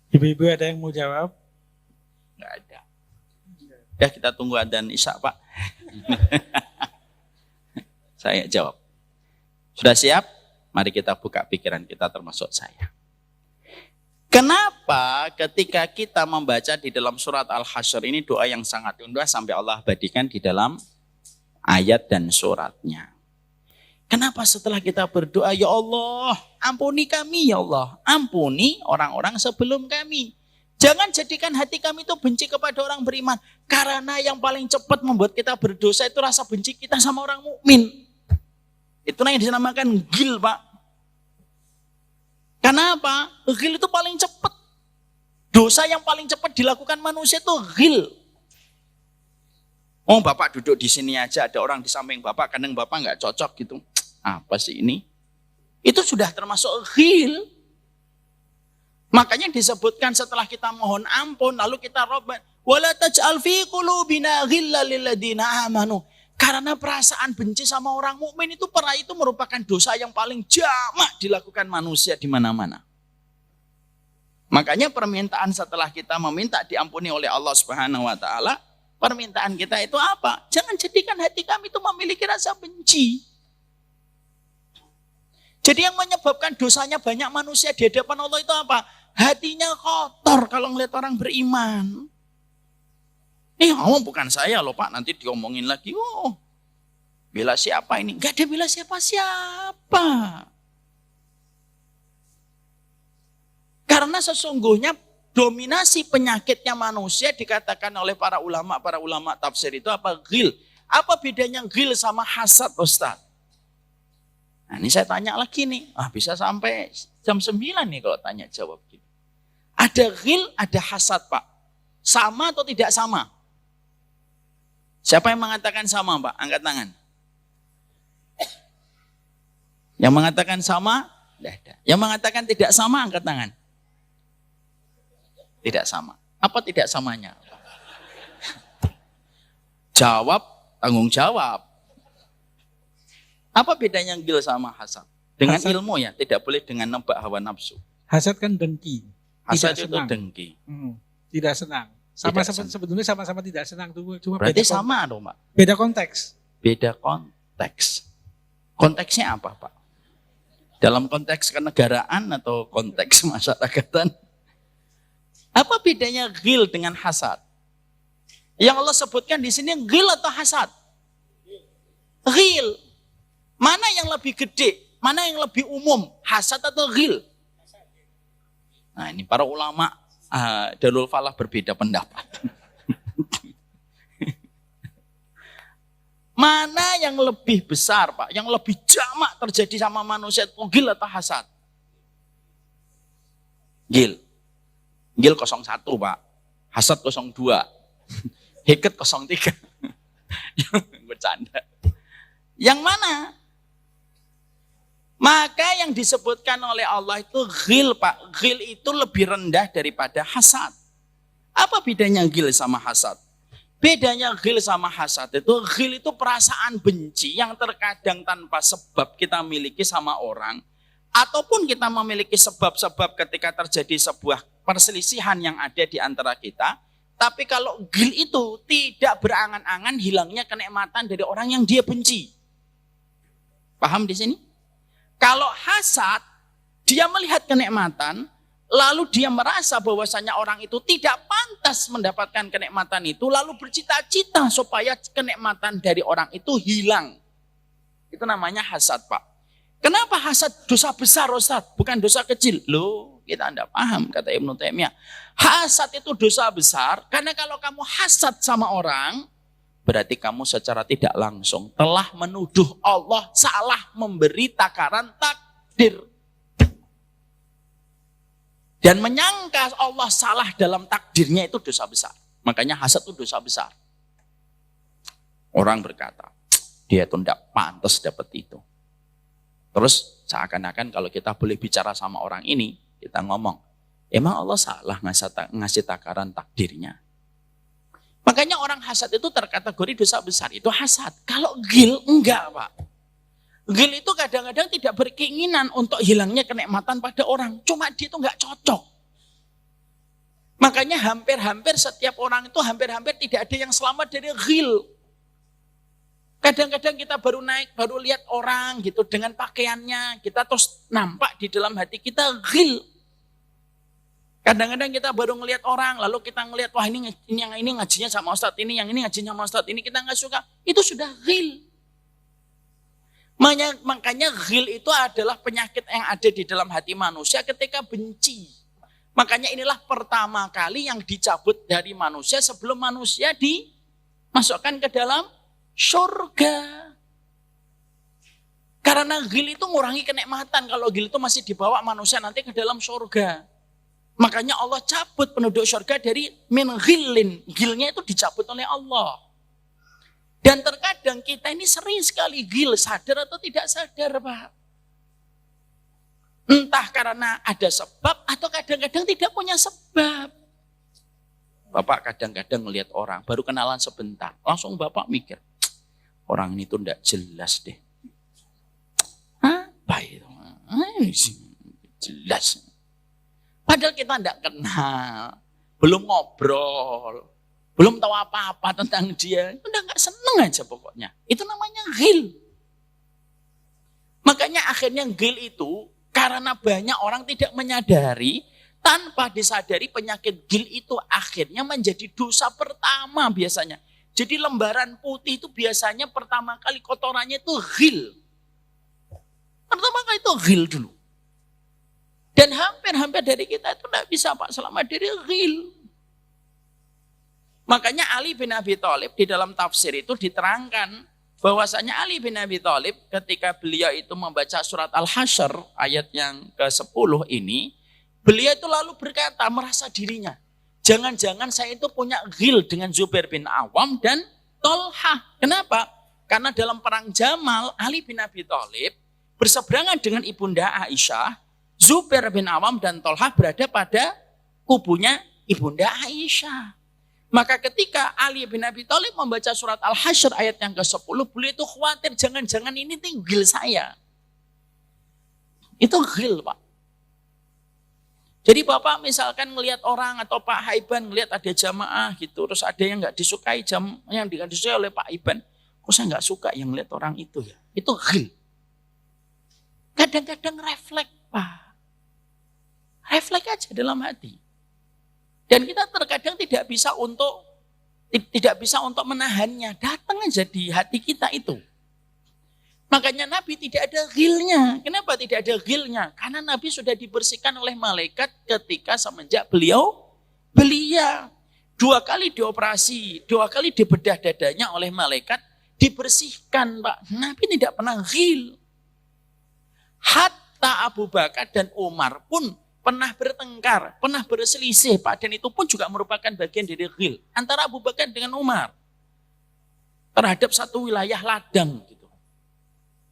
Ibu-ibu ada yang mau jawab? Nggak ada. Ya kita tunggu adzan Isya Pak. Saya jawab. Sudah siap? Mari kita buka pikiran kita termasuk saya. Kenapa ketika kita membaca di dalam surat Al-Hasyr ini doa yang sangat indah sampai Allah abadikan di dalam ayat dan suratnya. Kenapa setelah kita berdoa, ya Allah, ampuni kami ya Allah, ampuni orang-orang sebelum kami. Jangan jadikan hati kami itu benci kepada orang beriman. Karena yang paling cepat membuat kita berdosa itu rasa benci kita sama orang mukmin. Itulah yang dinamakan ghil, Pak. Kenapa? Ghil itu paling cepat. Dosa yang paling cepat dilakukan manusia itu ghil. Oh, Bapak duduk di sini aja, ada orang di samping Bapak, kadang Bapak nggak cocok gitu. Apa sih ini? Itu sudah termasuk ghil. Makanya disebutkan setelah kita mohon ampun, lalu kita robat, wala taj'al fi qulubina ghillal lil ladzina amanu. Karena perasaan benci sama orang mukmin itu merupakan dosa yang paling jamak dilakukan manusia di mana-mana. Makanya permintaan setelah kita meminta diampuni oleh Allah Subhanahu wa taala, permintaan kita itu apa? Jangan jadikan hati kami itu memiliki rasa benci. Jadi yang menyebabkan dosanya banyak manusia di hadapan Allah itu apa? Hatinya kotor kalau ngeliat orang beriman. Ngomong bukan saya loh Pak, nanti diomongin lagi. Oh, bela siapa ini? Gak ada bela siapa-siapa. Karena sesungguhnya dominasi penyakitnya manusia dikatakan oleh para ulama tafsir itu apa? Ghil. Apa bedanya ghil sama hasad, Ustaz? Nah, ini saya tanya lagi nih. Bisa sampai jam 9 nih kalau tanya jawab gitu. Ada ghil, ada hasad, Pak. Sama atau tidak sama? Siapa yang mengatakan sama, Pak? Angkat tangan. Yang mengatakan sama? Tidak ada. Yang mengatakan tidak sama, angkat tangan. Tidak sama. Apa tidak samanya? Jawab, tanggung jawab. Apa bedanya ghil sama hasad? Dengan hasad, ilmu ya, tidak boleh dengan nebak hawa nafsu. Hasad kan dengki. Hasad itu dengki. Tidak senang. Sebetulnya sama-sama tidak senang. Cuma berarti beda sama dong, Pak. Beda konteks. Beda konteks. Konteksnya apa, Pak? Dalam konteks kenegaraan atau konteks masyarakatan? Apa bedanya ghil dengan hasad? Yang Allah sebutkan di sini ghil atau hasad? Ghil. Mana yang lebih gede? Mana yang lebih umum? Hasad atau ghil? Nah, ini para ulama Darul Falah berbeda pendapat. Mana yang lebih besar, Pak? Yang lebih jamak terjadi sama manusia itu ghil atau hasad? Ghil. Ghil 01, Pak. Hasad 02. Heket 03. Bercanda. Yang mana? Maka yang disebutkan oleh Allah itu ghil, Pak. Ghil itu lebih rendah daripada hasad. Apa bedanya ghil sama hasad? Bedanya ghil sama hasad itu, ghil itu perasaan benci yang terkadang tanpa sebab kita miliki sama orang. Ataupun kita memiliki sebab-sebab ketika terjadi sebuah perselisihan yang ada di antara kita. Tapi kalau ghil itu tidak berangan-angan hilangnya kenikmatan dari orang yang dia benci. Paham di sini? Kalau hasad, dia melihat kenikmatan, lalu dia merasa bahwasanya orang itu tidak pantas mendapatkan kenikmatan itu, lalu bercita-cita supaya kenikmatan dari orang itu hilang. Itu namanya hasad, Pak. Kenapa hasad dosa besar, Ustaz? Bukan dosa kecil. Loh, kita tidak paham, kata Ibnu Taimiyah. Hasad itu dosa besar, karena kalau kamu hasad sama orang, berarti kamu secara tidak langsung telah menuduh Allah salah memberi takaran takdir. Dan menyangka Allah salah dalam takdirnya itu dosa besar. Makanya hasad itu dosa besar. Orang berkata, dia itu tidak pantas dapat itu. Terus seakan-akan kalau kita boleh bicara sama orang ini, kita ngomong, emang Allah salah ngasih takaran takdirnya? Makanya orang hasad itu terkategori dosa besar, itu hasad. Kalau ghil, enggak, Pak. Ghil itu kadang-kadang tidak berkeinginan untuk hilangnya kenikmatan pada orang. Cuma dia itu enggak cocok. Makanya hampir-hampir setiap orang itu hampir-hampir tidak ada yang selamat dari ghil. Kadang-kadang kita baru lihat orang gitu dengan pakaiannya, kita terus nampak di dalam hati kita ghil. Kadang-kadang kita baru ngelihat orang, lalu kita ngelihat wah ini yang ini ngajinya sama Ustadz ini, yang ini ngajinya sama Ustadz ini, kita nggak suka. Itu sudah ghil. Makanya ghil itu adalah penyakit yang ada di dalam hati manusia ketika benci. Makanya inilah pertama kali yang dicabut dari manusia sebelum manusia dimasukkan ke dalam surga. Karena ghil itu ngurangi kenikmatan. Kalau ghil itu masih dibawa manusia nanti ke dalam surga. Makanya Allah cabut penduduk surga dari min ghillin. Ghilnya itu dicabut oleh Allah. Dan terkadang kita ini sering sekali ghil, sadar atau tidak sadar, Pak. Entah karena ada sebab atau kadang-kadang tidak punya sebab. Bapak kadang-kadang melihat orang, baru kenalan sebentar. Langsung Bapak mikir, orang ini tuh tidak jelas deh. Apa itu? Jelas. Padahal kita tidak kenal, belum ngobrol, belum tahu apa-apa tentang dia. Udah nggak seneng aja pokoknya. Itu namanya ghil. Makanya akhirnya ghil itu karena banyak orang tidak menyadari, tanpa disadari penyakit ghil itu akhirnya menjadi dosa pertama biasanya. Jadi lembaran putih itu biasanya pertama kali kotorannya itu ghil. Pertama kali itu ghil dulu. Dan hampir-hampir dari kita itu tidak bisa Pak selamat dari ghil. Makanya Ali bin Abi Thalib di dalam tafsir itu diterangkan bahwasanya Ali bin Abi Thalib ketika beliau itu membaca surat Al-Hasyr ayat yang ke-10 ini, beliau itu lalu berkata merasa dirinya, jangan-jangan saya itu punya ghil dengan Zubair bin Awam dan Tolhah. Kenapa? Karena dalam perang Jamal, Ali bin Abi Thalib berseberangan dengan Ibunda Aisyah, Zubair bin Awam dan Tolhah berada pada kubunya Ibunda Aisyah. Maka ketika Ali bin Abi Thalib membaca surat Al-Hasyr ayat yang ke-10, beliau itu khawatir jangan-jangan ini ghil saya. Itu ghil, Pak. Jadi Bapak misalkan ngelihat orang atau Pak Haiban ngelihat ada jamaah gitu, terus ada yang nggak disukai yang disukai oleh Pak Haiban, kok saya nggak suka yang ngelihat orang itu ya? Itu ghil. Kadang-kadang refleks, Pak. Refleks aja dalam hati. Dan kita terkadang tidak bisa untuk menahannya. Datang aja di hati kita itu. Makanya Nabi tidak ada ghilnya. Kenapa tidak ada ghilnya? Karena Nabi sudah dibersihkan oleh malaikat ketika semenjak beliau belia. 2 kali dioperasi, 2 kali dibedah dadanya oleh malaikat, dibersihkan, Pak. Nabi tidak pernah ghil. Hatta Abu Bakar dan Umar pun pernah bertengkar, pernah berselisih, Pak. Dan itu pun juga merupakan bagian dari ghil. Antara Abu Bakar dengan Umar. Terhadap satu wilayah ladang. Gitu.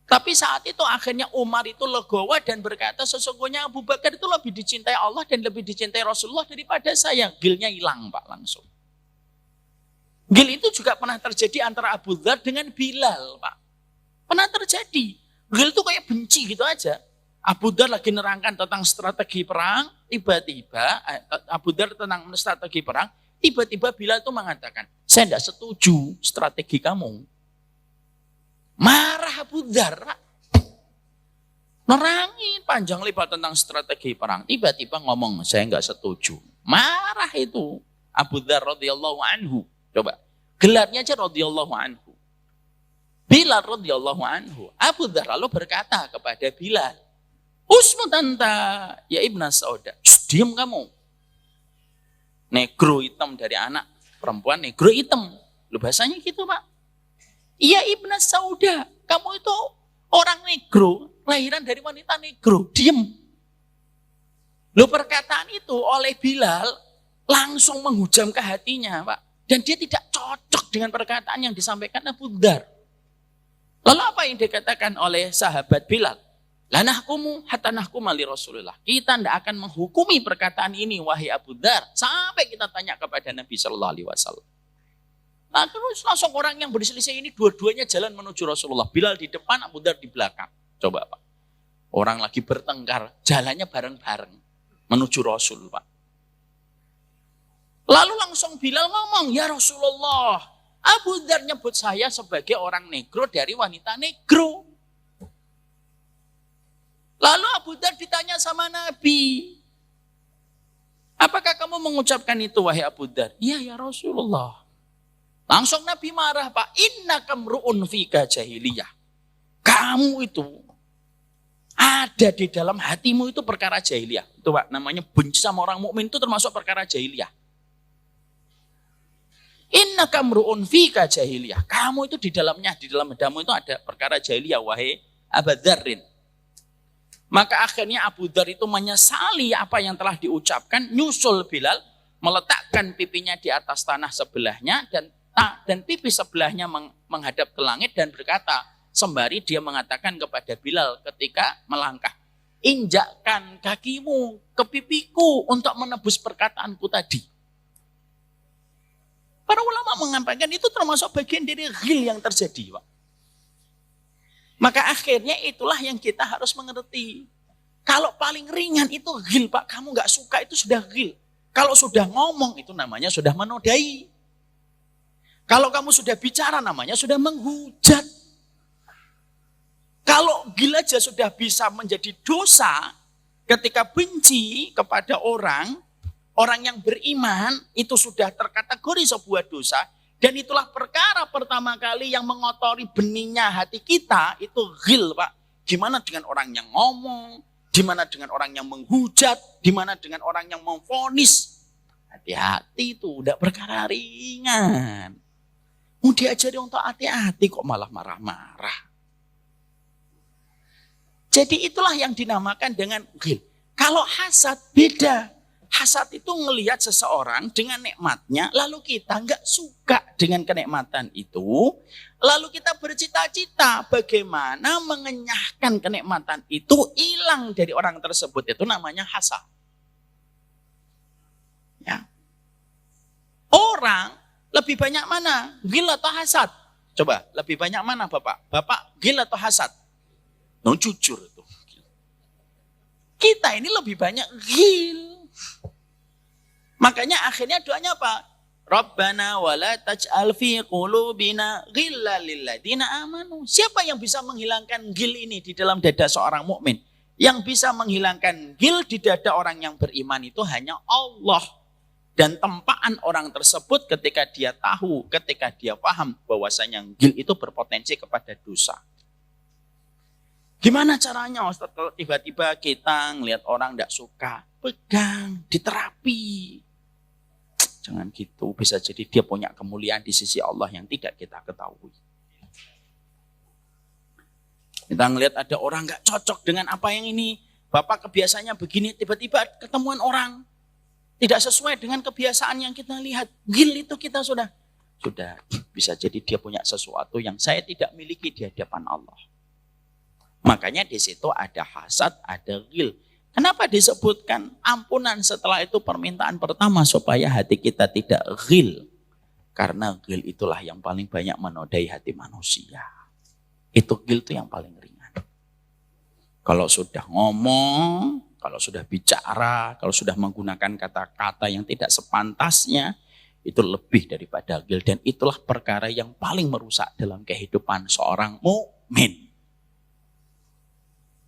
Tapi saat itu akhirnya Umar itu legowo dan berkata, sesungguhnya Abu Bakar itu lebih dicintai Allah dan lebih dicintai Rasulullah daripada saya. Ghilnya hilang, Pak, langsung. Ghil itu juga pernah terjadi antara Abu Dzar dengan Bilal, Pak. Pernah terjadi. Ghil itu kayak benci gitu aja. Abu Dzar lagi nerangkan tentang strategi perang, tiba-tiba Abu Dzar tentang strategi perang, tiba-tiba Bilal itu mengatakan, saya tidak setuju strategi kamu. Marah Abu Dzar, nerangin panjang lebar tentang strategi perang, tiba-tiba ngomong, saya nggak setuju. Marah itu Abu Dzar radhiyallahu anhu. Coba, gelarnya aja radhiyallahu anhu. Bilal radhiyallahu anhu. Abu Dzar lalu berkata kepada Bilal, Usmut anta, ya Ibn Sauda. Diam kamu. Negro hitam dari anak perempuan, negro hitam. Lu bahasanya gitu, Pak. Iya Ibn Sauda, kamu itu orang negro, lahiran dari wanita negro. Diam. Lu perkataan itu oleh Bilal langsung menghujam ke hatinya, Pak. Dan dia tidak cocok dengan perkataan yang disampaikan Abu Dzar. Lalu apa yang dikatakan oleh sahabat Bilal? Lanahkumu hatta nahkuma li Rasulullah. Kita tidak akan menghukumi perkataan ini wahai Abu Dzar sampai kita tanya kepada Nabi sallallahu alaihi wasallam. Nah, terus langsung orang yang berselisih ini dua-duanya jalan menuju Rasulullah. Bilal di depan, Abu Dzar di belakang. Coba, Pak. Orang lagi bertengkar, jalannya bareng-bareng menuju Rasul, Pak. Lalu langsung Bilal ngomong, "Ya Rasulullah, Abu Dzar nyebut saya sebagai orang negro dari wanita negro." Lalu Abu Dzar ditanya sama Nabi, apakah kamu mengucapkan itu wahai Abu Dzar? Iya ya Rasulullah. Langsung Nabi marah, Pak. Inna kamru'un fika jahiliyah. Kamu itu Ada di dalam hatimu itu perkara jahiliyah. Itu Pak, namanya benci sama orang mukmin itu termasuk perkara jahiliyah. Innaka mru'un fika jahiliyah. Kamu itu di dalam hadamu itu ada perkara jahiliyah, wahai Abu Dzarrin. Maka akhirnya Abu Dzar itu menyesali apa yang telah diucapkan, nyusul Bilal, meletakkan pipinya di atas tanah sebelahnya dan pipi sebelahnya menghadap ke langit dan berkata, sembari dia mengatakan kepada Bilal ketika melangkah, injakkan kakimu ke pipiku untuk menebus perkataanku tadi. Para ulama mengampaikan itu termasuk bagian dari ghil yang terjadi, Pak. Maka akhirnya itulah yang kita harus mengerti. Kalau paling ringan itu ghil, Pak. Kamu gak suka itu sudah ghil. Kalau sudah ngomong itu namanya sudah menodai. Kalau kamu sudah bicara namanya sudah menghujat. Kalau ghil aja sudah bisa menjadi dosa ketika benci kepada orang yang beriman itu sudah terkategori sebuah dosa. Dan itulah perkara pertama kali yang mengotori benihnya hati kita, itu ghil, Pak. Gimana dengan orang yang ngomong, gimana dengan orang yang menghujat, gimana dengan orang yang memvonis. Hati-hati itu, udah perkara ringan. Mau diajari untuk hati-hati kok malah marah-marah. Jadi itulah yang dinamakan dengan ghil. Kalau hasad beda. Hasad itu ngelihat seseorang dengan nikmatnya, lalu kita nggak suka dengan kenikmatan itu, lalu kita bercita-cita bagaimana mengenyahkan kenikmatan itu hilang dari orang tersebut, itu namanya hasad. Ya. Orang lebih banyak mana? Ghil atau hasad? Coba, lebih banyak mana Bapak? Bapak ghil atau hasad? No, jujur itu. Kita ini lebih banyak ghil. Makanya akhirnya doanya apa? Rabbana wala taj'al fi qulubina ghillan lil ladzina amanu. Siapa yang bisa menghilangkan ghil ini di dalam dada seorang mukmin? Yang bisa menghilangkan ghil di dada orang yang beriman itu hanya Allah. Dan tempaan orang tersebut ketika dia tahu, ketika dia paham bahwasanya ghil itu berpotensi kepada dosa. Gimana caranya Ustaz? Kalau tiba-tiba kita ngelihat orang tidak suka, pegang, diterapi. Jangan gitu, bisa jadi dia punya kemuliaan di sisi Allah yang tidak kita ketahui. Kita ngelihat ada orang gak cocok dengan apa yang ini. Bapak kebiasaannya begini, tiba-tiba ketemuan orang. Tidak sesuai dengan kebiasaan yang kita lihat. Ghil itu kita sudah bisa jadi dia punya sesuatu yang saya tidak miliki di hadapan Allah. Makanya di situ ada hasad, ada ghil. Kenapa disebutkan ampunan setelah itu permintaan pertama supaya hati kita tidak ghil? Karena ghil itulah yang paling banyak menodai hati manusia. Itu ghil itu yang paling ringan. Kalau sudah ngomong, kalau sudah bicara, kalau sudah menggunakan kata-kata yang tidak sepantasnya, itu lebih daripada ghil. Dan itulah perkara yang paling merusak dalam kehidupan seorang mukmin.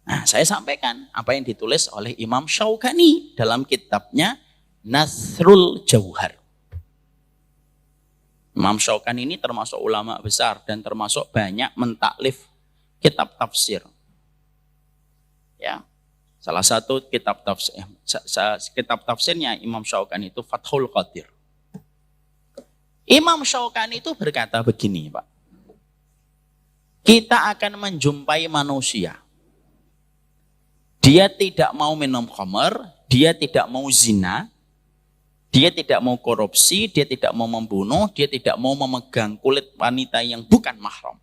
Nah, saya sampaikan apa yang ditulis oleh Imam Syaukani dalam kitabnya Nasrul Jauhar. Imam Syaukani ini termasuk ulama besar dan termasuk banyak mentaklif kitab tafsir. Ya. Salah satu kitab tafsirnya Imam Syaukani itu Fathul Qadir. Imam Syaukani itu berkata begini, Pak. Kita akan menjumpai manusia. Dia tidak mau minum khamar, dia tidak mau zina, dia tidak mau korupsi, dia tidak mau membunuh, dia tidak mau memegang kulit wanita yang bukan mahram.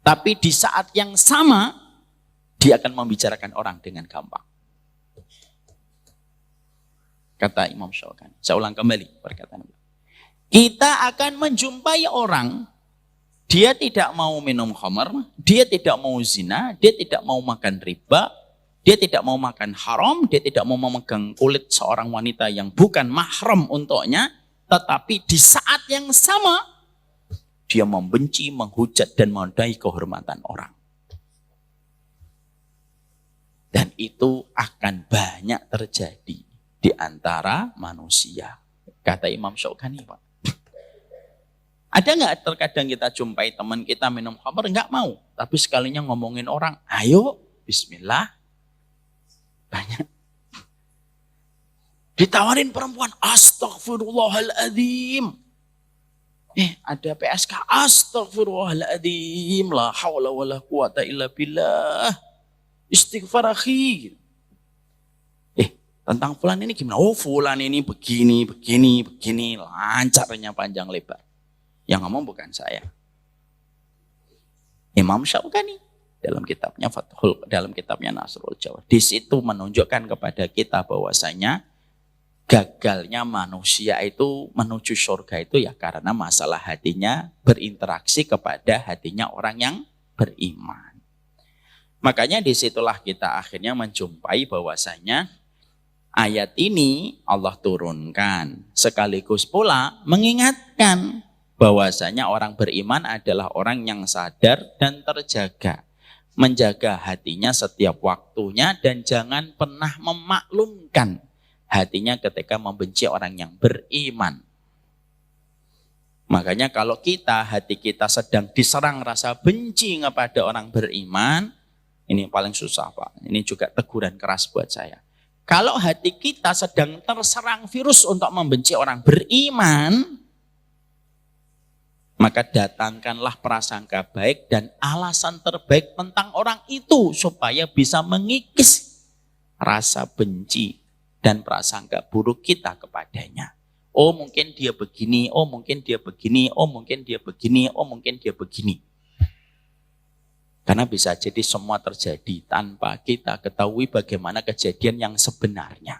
Tapi di saat yang sama, dia akan membicarakan orang dengan gampang. Kata Imam Syaukani. Saya ulang kembali perkataan beliau. Kita akan menjumpai orang, dia tidak mau minum khamar, dia tidak mau zina, dia tidak mau makan riba, dia tidak mau makan haram, dia tidak mau memegang kulit seorang wanita yang bukan mahram untuknya, tetapi di saat yang sama, dia membenci, menghujat, dan menodai kehormatan orang. Dan itu akan banyak terjadi di antara manusia. Kata Imam Syaukani, Pak. Ada nggak terkadang kita jumpai teman kita minum khamr, nggak mau. Tapi sekalinya ngomongin orang, ayo bismillah. Banyak. Ditawarin perempuan, astagfirullahaladzim. Ada PSK, astagfirullahaladzim. La hawla wa la quwata illa billah. Istighfar akhi. Tentang fulan ini gimana? Oh fulan ini begini. Lancarnya panjang lebar. Yang ngomong bukan saya. Imam Syaukani dalam kitabnya Nasrul Jawad. Di situ menunjukkan kepada kita bahwasanya gagalnya manusia itu menuju surga itu ya karena masalah hatinya berinteraksi kepada hatinya orang yang beriman. Makanya disitulah kita akhirnya menjumpai bahwasanya ayat ini Allah turunkan sekaligus pula mengingatkan bahwasanya orang beriman adalah orang yang sadar dan terjaga. Menjaga hatinya setiap waktunya dan jangan pernah memaklumkan hatinya ketika membenci orang yang beriman. Makanya kalau hati kita sedang diserang rasa benci kepada orang beriman, ini paling susah Pak. Ini juga teguran keras buat saya. Kalau hati kita sedang terserang virus untuk membenci orang beriman, maka datangkanlah prasangka baik dan alasan terbaik tentang orang itu supaya bisa mengikis rasa benci dan prasangka buruk kita kepadanya. Oh mungkin dia begini, oh mungkin dia begini, oh mungkin dia begini, oh mungkin dia begini. Karena bisa jadi semua terjadi tanpa kita ketahui bagaimana kejadian yang sebenarnya.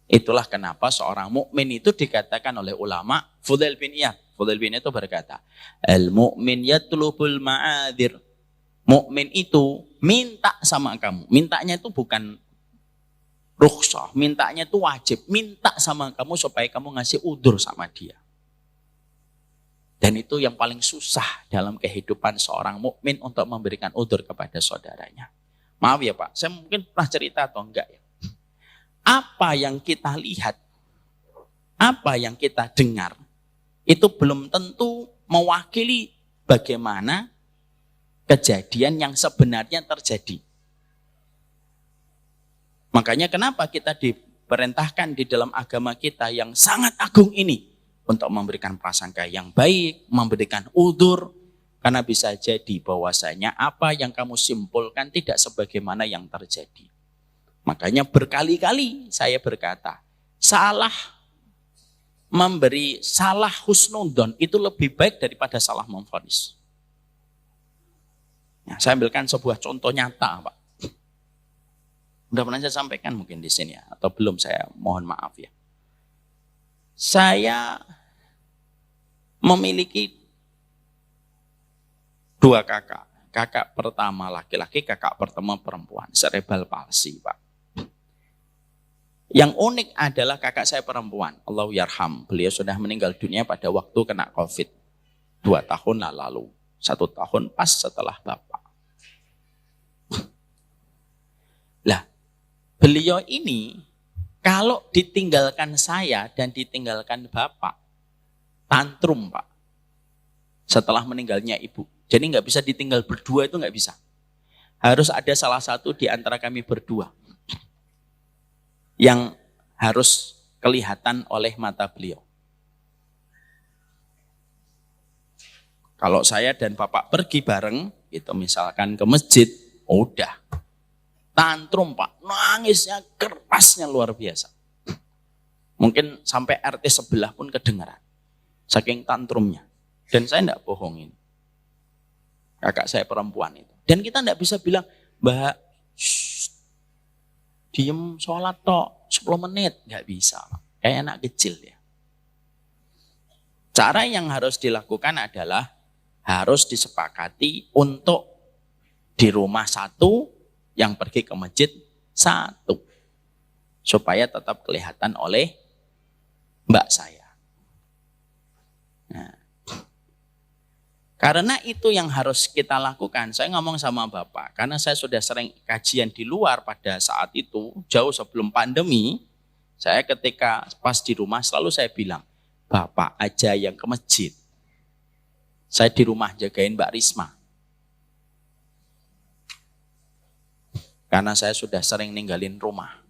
Itulah kenapa seorang mukmin itu dikatakan oleh ulama, Fudail bin Iyad itu berkata, al-mu'min yatlubul ma'adhir. Mukmin itu minta sama kamu. Mintanya itu bukan rukhsah, mintanya itu wajib. Minta sama kamu supaya kamu ngasih udzur sama dia. Dan itu yang paling susah dalam kehidupan seorang mukmin untuk memberikan udzur kepada saudaranya. Maaf ya Pak, saya mungkin pernah cerita atau enggak ya. Apa yang kita lihat, apa yang kita dengar, itu belum tentu mewakili bagaimana kejadian yang sebenarnya terjadi. Makanya kenapa kita diperintahkan di dalam agama kita yang sangat agung ini untuk memberikan prasangka yang baik, memberikan udzur, karena bisa jadi bahwasanya apa yang kamu simpulkan tidak sebagaimana yang terjadi. Makanya berkali-kali saya berkata, salah husnudon itu lebih baik daripada salah memvonis. Nah, saya ambilkan sebuah contoh nyata, Pak. Udah pernah saya sampaikan mungkin di sini ya, atau belum, saya mohon maaf ya. Saya memiliki 2 kakak. Kakak pertama laki-laki, kakak pertama perempuan, cerebral palsy, Pak. Yang unik adalah kakak saya perempuan, Allahu yarham. Beliau sudah meninggal dunia pada waktu kena COVID 2 tahun lalu. 1 tahun pas setelah Bapak. Lah, beliau ini kalau ditinggalkan saya dan ditinggalkan Bapak, tantrum Pak. Setelah meninggalnya Ibu. Jadi nggak bisa ditinggal berdua, itu nggak bisa. Harus ada salah satu di antara kami berdua yang harus kelihatan oleh mata beliau. Kalau saya dan Bapak pergi bareng, gitu misalkan ke masjid, udah. Tantrum Pak, nangisnya kerasnya luar biasa. Mungkin sampai RT sebelah pun kedengaran. Saking tantrumnya. Dan saya enggak bohongin. Kakak saya perempuan itu. Dan kita enggak bisa bilang, Mbak, diem sholat tok 10 menit, nggak bisa, kayak anak kecil ya. Cara yang harus dilakukan adalah harus disepakati untuk di rumah satu, yang pergi ke masjid satu, supaya tetap kelihatan oleh mbak saya. Nah, karena itu yang harus kita lakukan. Saya ngomong sama Bapak, karena saya sudah sering kajian di luar pada saat itu, jauh sebelum pandemi. Saya ketika pas di rumah selalu saya bilang, Bapak aja yang ke masjid. Saya di rumah jagain Mbak Risma. Karena saya sudah sering ninggalin rumah.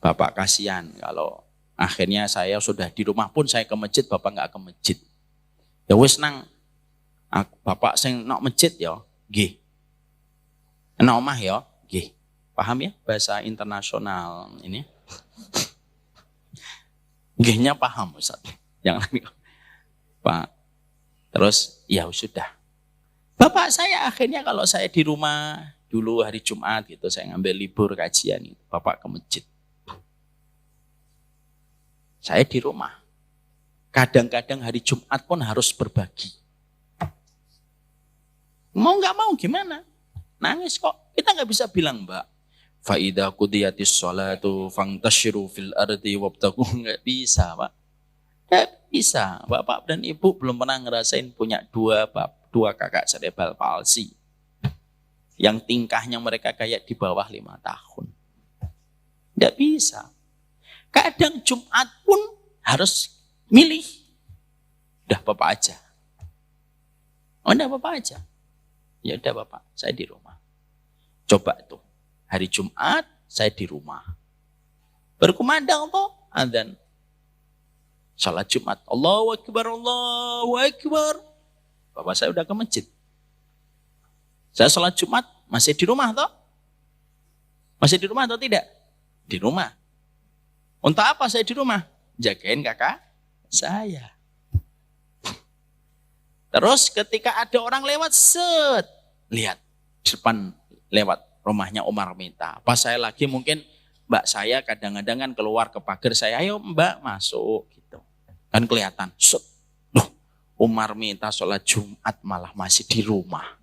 Bapak kasihan kalau akhirnya saya sudah di rumah pun saya ke masjid, Bapak nggak ke masjid. Ya wis nang Bapak sing nok masjid ya, nggih. Nang omah ya, nggih. Paham ya bahasa internasional ini? Nggihnya paham Ustaz. Jangan Pak. Terus ya sudah. Bapak saya akhirnya kalau saya di rumah dulu hari Jumat gitu, saya ngambil libur kajian gitu, Bapak ke masjid. Saya di rumah. Kadang-kadang hari Jumat pun harus berbagi. Mau nggak mau gimana? Nangis kok. Kita nggak bisa bilang, Mbak, Fa'idha qudiyatis sholatu fangtashiru fil ardi wabtagu. Nggak bisa, Pak. Nggak bisa. Bapak dan Ibu belum pernah ngerasain punya dua kakak cerebral palsi. Yang tingkahnya mereka kayak di bawah 5 tahun. Nggak bisa. Kadang Jumat pun harus milih. Udah Bapak aja. Oh udah Bapak aja. Ya udah Bapak, saya di rumah. Coba tuh, hari Jumat saya di rumah. Berkumandang tuh, adzan. Salat Jumat, Allahu Akbar, Allahu Akbar. Bapak saya udah ke masjid. Saya sholat Jumat masih di rumah toh? Masih di rumah atau tidak? Di rumah. Untuk apa saya di rumah? Jagain kakak saya. Terus ketika ada orang lewat, set, lihat depan lewat rumahnya Umar Minta. Pas saya lagi mungkin mbak saya kadang-kadang kan keluar ke pagar saya, ayo mbak masuk gitu. Kan kelihatan, set, loh Umar Minta sholat Jumat malah masih di rumah.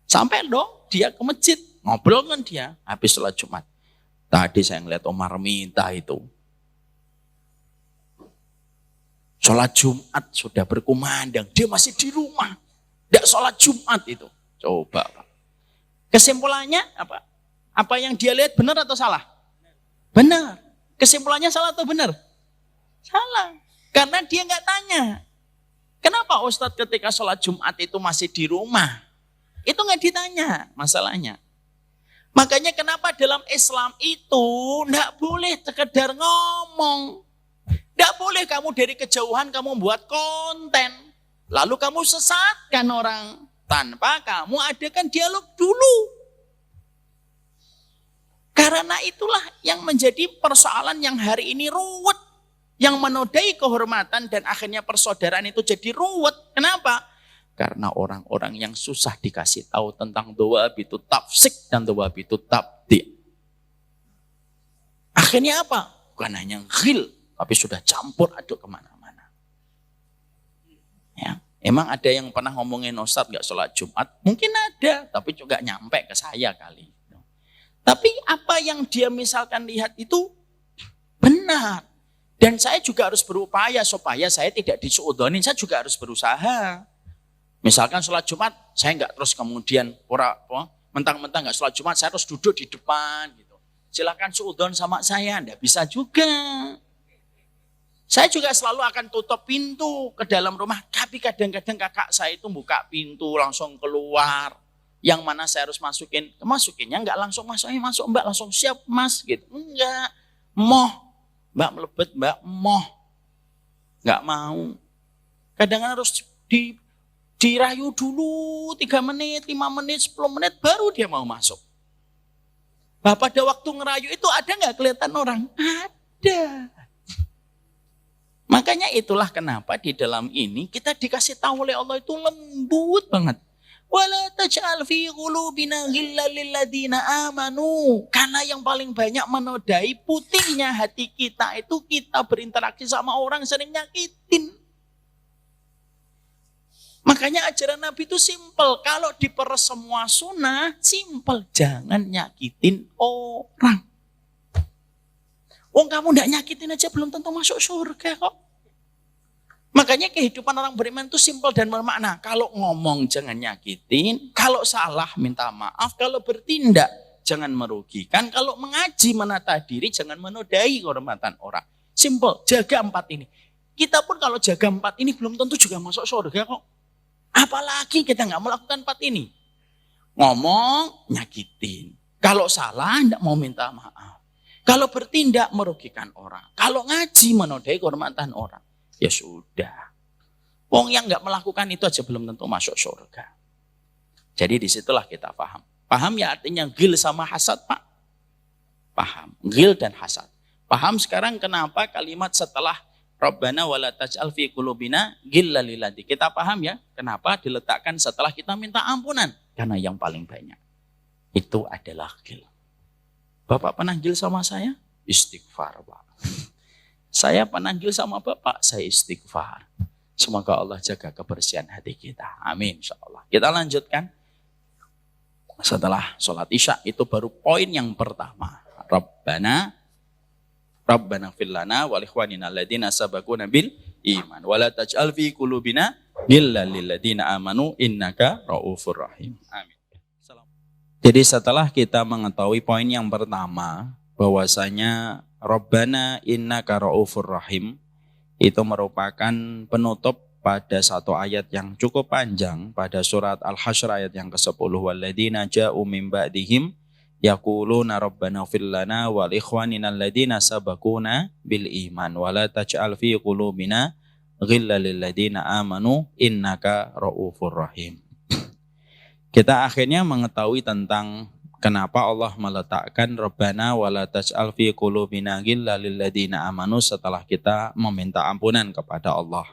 Sampai dong dia ke masjid, ngobrol kan dia habis sholat Jumat. Tadi saya ngeliat Umar Minta itu. Sholat Jumat sudah berkumandang, dia masih di rumah. Tidak sholat Jumat itu. Coba Pak. Kesimpulannya apa? Apa yang dia lihat benar atau salah? Benar. Kesimpulannya salah atau benar? Salah. Karena dia nggak tanya. Kenapa Ustadz ketika sholat Jumat itu masih di rumah? Itu nggak ditanya masalahnya. Makanya kenapa dalam Islam itu nggak boleh sekedar ngomong. Nggak boleh kamu dari kejauhan kamu buat konten. Lalu kamu sesatkan orang. Tanpa kamu adakan dialog dulu. Karena itulah yang menjadi persoalan yang hari ini ruwet. Yang menodai kehormatan dan akhirnya persaudaraan itu jadi ruwet. Kenapa? Karena orang-orang yang susah dikasih tahu tentang dhawab itu tafsik dan dhawab itu tabdi. Akhirnya apa? Bukan hanya ghil, tapi sudah campur aduk kemana-mana. Ya, emang ada yang pernah ngomongin Ustadz gak sholat Jumat? Mungkin ada, tapi juga nyampe ke saya kali. Tapi apa yang dia misalkan lihat itu benar. Dan saya juga harus berupaya supaya saya tidak disuudonin, saya juga harus berusaha. Misalkan sholat Jumat, saya nggak terus kemudian mentang-mentang nggak sholat Jumat, saya harus duduk di depan gitu. Silakan suudon sama saya, nggak bisa juga. Saya juga selalu akan tutup pintu ke dalam rumah, tapi kadang-kadang kakak saya itu buka pintu langsung keluar. Yang mana saya harus masukinnya nggak langsung masuk mbak langsung siap mas gitu, enggak, mbak melebet mbak nggak mau. Kadang-kadang harus dirayu dulu 3 menit, 5 menit, 10 menit baru dia mau masuk. Pada waktu ngerayu itu ada nggak kelihatan orang? Ada. Makanya itulah kenapa di dalam ini kita dikasih tahu oleh Allah itu lembut banget. Wala taj'al fi qulubina ghillan lil ladzina amanu. Karena yang paling banyak menodai putihnya hati kita itu kita berinteraksi sama orang sering nyakitin. Makanya ajaran Nabi itu simpel. Kalau diperes semua sunnah, simpel. Jangan nyakitin orang. Kamu tidak nyakitin aja belum tentu masuk surga kok. Makanya kehidupan orang beriman itu simpel dan bermakna. Kalau ngomong jangan nyakitin. Kalau salah minta maaf. Kalau bertindak jangan merugikan. Kalau mengaji menata diri jangan menodai kehormatan orang. Simpel. Jaga 4 ini. Kita pun kalau jaga 4 ini belum tentu juga masuk surga kok. Apalagi kita nggak melakukan 4 ini. Ngomong, nyakitin. Kalau salah, tidak mau minta maaf. Kalau bertindak, merugikan orang. Kalau ngaji, menodai kehormatan orang. Ya sudah. Wong yang nggak melakukan itu aja belum tentu masuk surga. Jadi disitulah kita paham. Paham ya artinya ghil sama hasad, Pak? Paham. Ghil dan hasad. Paham sekarang kenapa kalimat setelah Rabbana wala taj'al fi qulubina ghillan lil ladzi. Kita paham ya kenapa diletakkan setelah kita minta ampunan. Karena yang paling banyak itu adalah ghil. Bapak pernah ghil sama saya? Istighfar, Pak. Saya pernah ghil sama Bapak? Saya istighfar. Semoga Allah jaga kebersihan hati kita. Amin insyaallah. Kita lanjutkan. Setelah sholat isya itu baru poin yang pertama. Rabbana fir lana wa li ikhwanina alladziina sabaquna bil iman wa la taj'al fi qulubina ghillan lil ladziina amanu innaka raufur rahim. Amin. Jadi setelah kita mengetahui poin yang pertama bahwasanya Rabbana innaka raufur rahim itu merupakan penutup pada satu ayat yang cukup panjang pada surat Al-Hasyr ayat yang ke-10 walladzina ja'u min ba'dihim yaquluna rabbana fir lana wal ikhwanina alladziina sabaquna bil iman wa la taj'al fi qulubina ghillan lil ladziina amanu innaka raufur rahim. Kita akhirnya mengetahui tentang kenapa Allah meletakkan rabbana wa la taj'al fi qulubina ghillan lil ladziina amanu setelah kita meminta ampunan kepada Allah.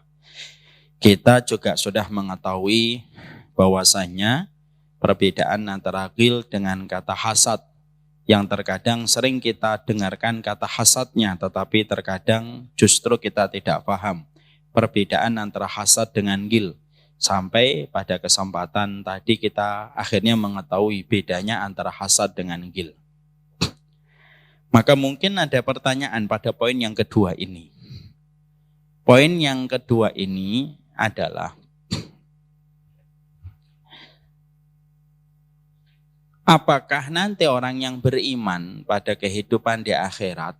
Kita juga sudah mengetahui bahwasannya perbedaan antara ghil dengan kata hasad yang terkadang sering kita dengarkan kata hasadnya tetapi terkadang justru kita tidak paham perbedaan antara hasad dengan ghil. Sampai pada kesempatan tadi kita akhirnya mengetahui bedanya antara hasad dengan ghil. Maka mungkin ada pertanyaan pada poin yang kedua ini. Poin yang kedua ini adalah apakah nanti orang yang beriman pada kehidupan di akhirat,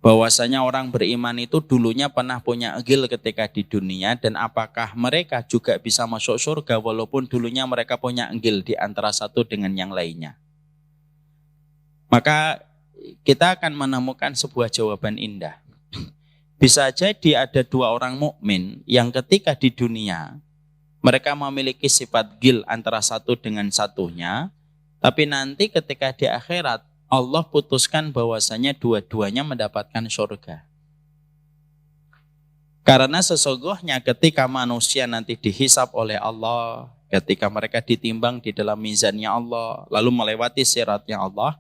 bahwasanya orang beriman itu dulunya pernah punya ghil ketika di dunia, dan apakah mereka juga bisa masuk surga walaupun dulunya mereka punya ghil di antara satu dengan yang lainnya? Maka kita akan menemukan sebuah jawaban indah. Bisa jadi ada dua orang mukmin yang ketika di dunia mereka memiliki sifat ghil antara satu dengan satunya, tapi nanti ketika di akhirat Allah putuskan bahwasanya dua-duanya mendapatkan surga. Karena sesungguhnya ketika manusia nanti dihisab oleh Allah, ketika mereka ditimbang di dalam mizannya Allah, lalu melewati siratnya Allah,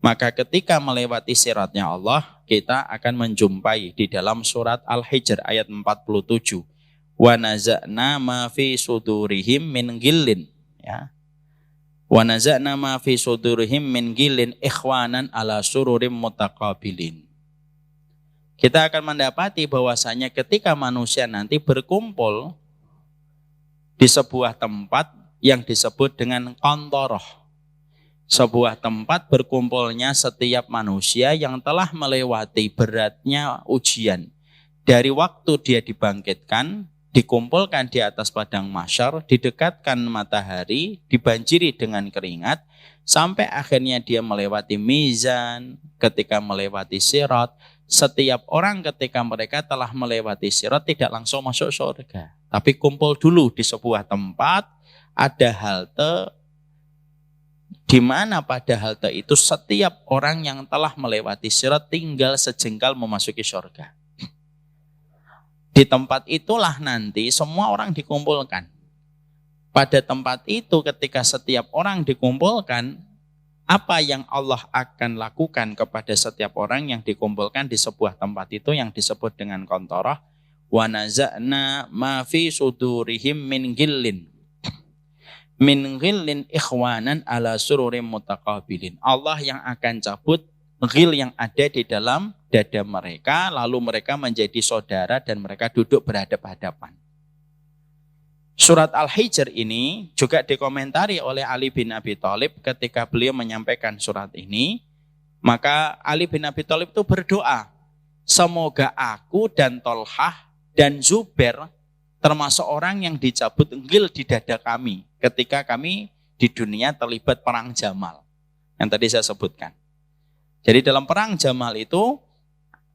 maka ketika melewati siratnya Allah, kita akan menjumpai di dalam surat Al-Hijr ayat 47. Wa naza'na ma fi sudurihim min ghillin, ya. Wa naza'na ma fi sudurihim min ghillin ikhwanan ala sururim mutaqabilin. Kita akan mendapati bahwasanya ketika manusia nanti berkumpul di sebuah tempat yang disebut dengan qantoroh, sebuah tempat berkumpulnya setiap manusia yang telah melewati beratnya ujian. Dari waktu dia dibangkitkan, dikumpulkan di atas padang mahsyar, didekatkan matahari, dibanjiri dengan keringat, sampai akhirnya dia melewati mizan, ketika melewati sirat. Setiap orang ketika mereka telah melewati sirat tidak langsung masuk surga, tapi kumpul dulu di sebuah tempat, ada halte, di mana pada halte itu setiap orang yang telah melewati sirat tinggal sejengkal memasuki surga. Di tempat itulah nanti semua orang dikumpulkan. Pada tempat itu ketika setiap orang dikumpulkan, apa yang Allah akan lakukan kepada setiap orang yang dikumpulkan di sebuah tempat itu yang disebut dengan qantoroh. Wa naza'na ma fi sudurihim min ghillin. Min ghillin ikhwanan ala sururim mutaqabilin. Allah yang akan cabut ghil yang ada di dalam dada mereka, lalu mereka menjadi saudara dan mereka duduk berhadap-hadapan. Surat Al-Hijr ini juga dikomentari oleh Ali bin Abi Thalib ketika beliau menyampaikan surat ini. Maka Ali bin Abi Thalib itu berdoa, semoga aku dan Tolhah dan Zubair termasuk orang yang dicabut ghil di dada kami ketika kami di dunia terlibat perang Jamal yang tadi saya sebutkan. Jadi dalam perang Jamal itu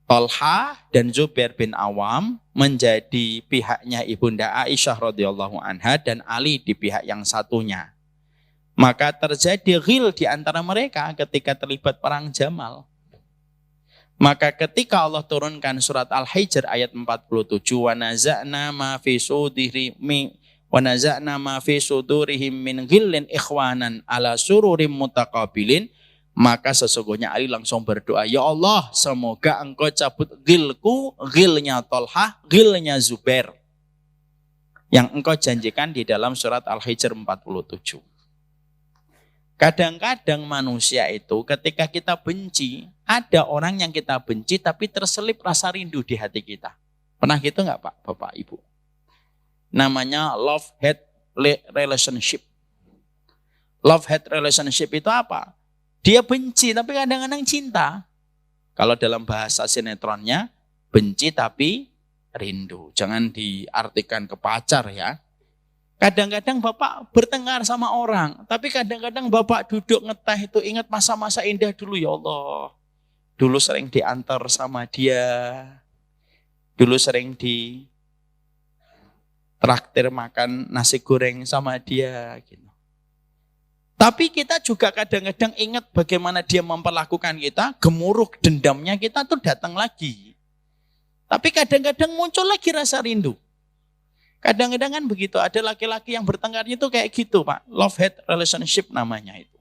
Thalha dan Zubair bin Awam menjadi pihaknya Ibunda Aisyah radhiyallahu anha dan Ali di pihak yang satunya. Maka terjadi ghil di antara mereka ketika terlibat perang Jamal. Maka ketika Allah turunkan surat Al-Hijr ayat 47, wa naza'na ma fi sudurihim min ghillin ikhwanan ala sururim mutaqabilin, maka sesungguhnya Ali langsung berdoa, ya Allah, semoga engkau cabut ghilku, ghilnya Thalhah, ghilnya Zubair, yang engkau janjikan di dalam surat Al-Hijr 47. Kadang-kadang manusia itu ketika kita benci, ada orang yang kita benci tapi terselip rasa rindu di hati kita. Pernah gitu nggak Pak, Bapak, Ibu? Namanya love-hate relationship. Love-hate relationship itu apa? Dia benci tapi kadang-kadang cinta. Kalau dalam bahasa sinetronnya, benci tapi rindu. Jangan diartikan ke pacar ya. Kadang-kadang Bapak bertengkar sama orang, tapi kadang-kadang Bapak duduk ngeteh itu ingat masa-masa indah dulu, ya Allah. Dulu sering diantar sama dia, dulu sering di traktir makan nasi goreng sama dia. Gitu. Tapi kita juga kadang-kadang ingat bagaimana dia memperlakukan kita, gemuruh dendamnya kita tuh datang lagi. Tapi kadang-kadang muncul lagi rasa rindu. Kadang-kadang kan begitu, ada laki-laki yang bertengkarnya itu kayak gitu Pak. Love-hate relationship namanya itu.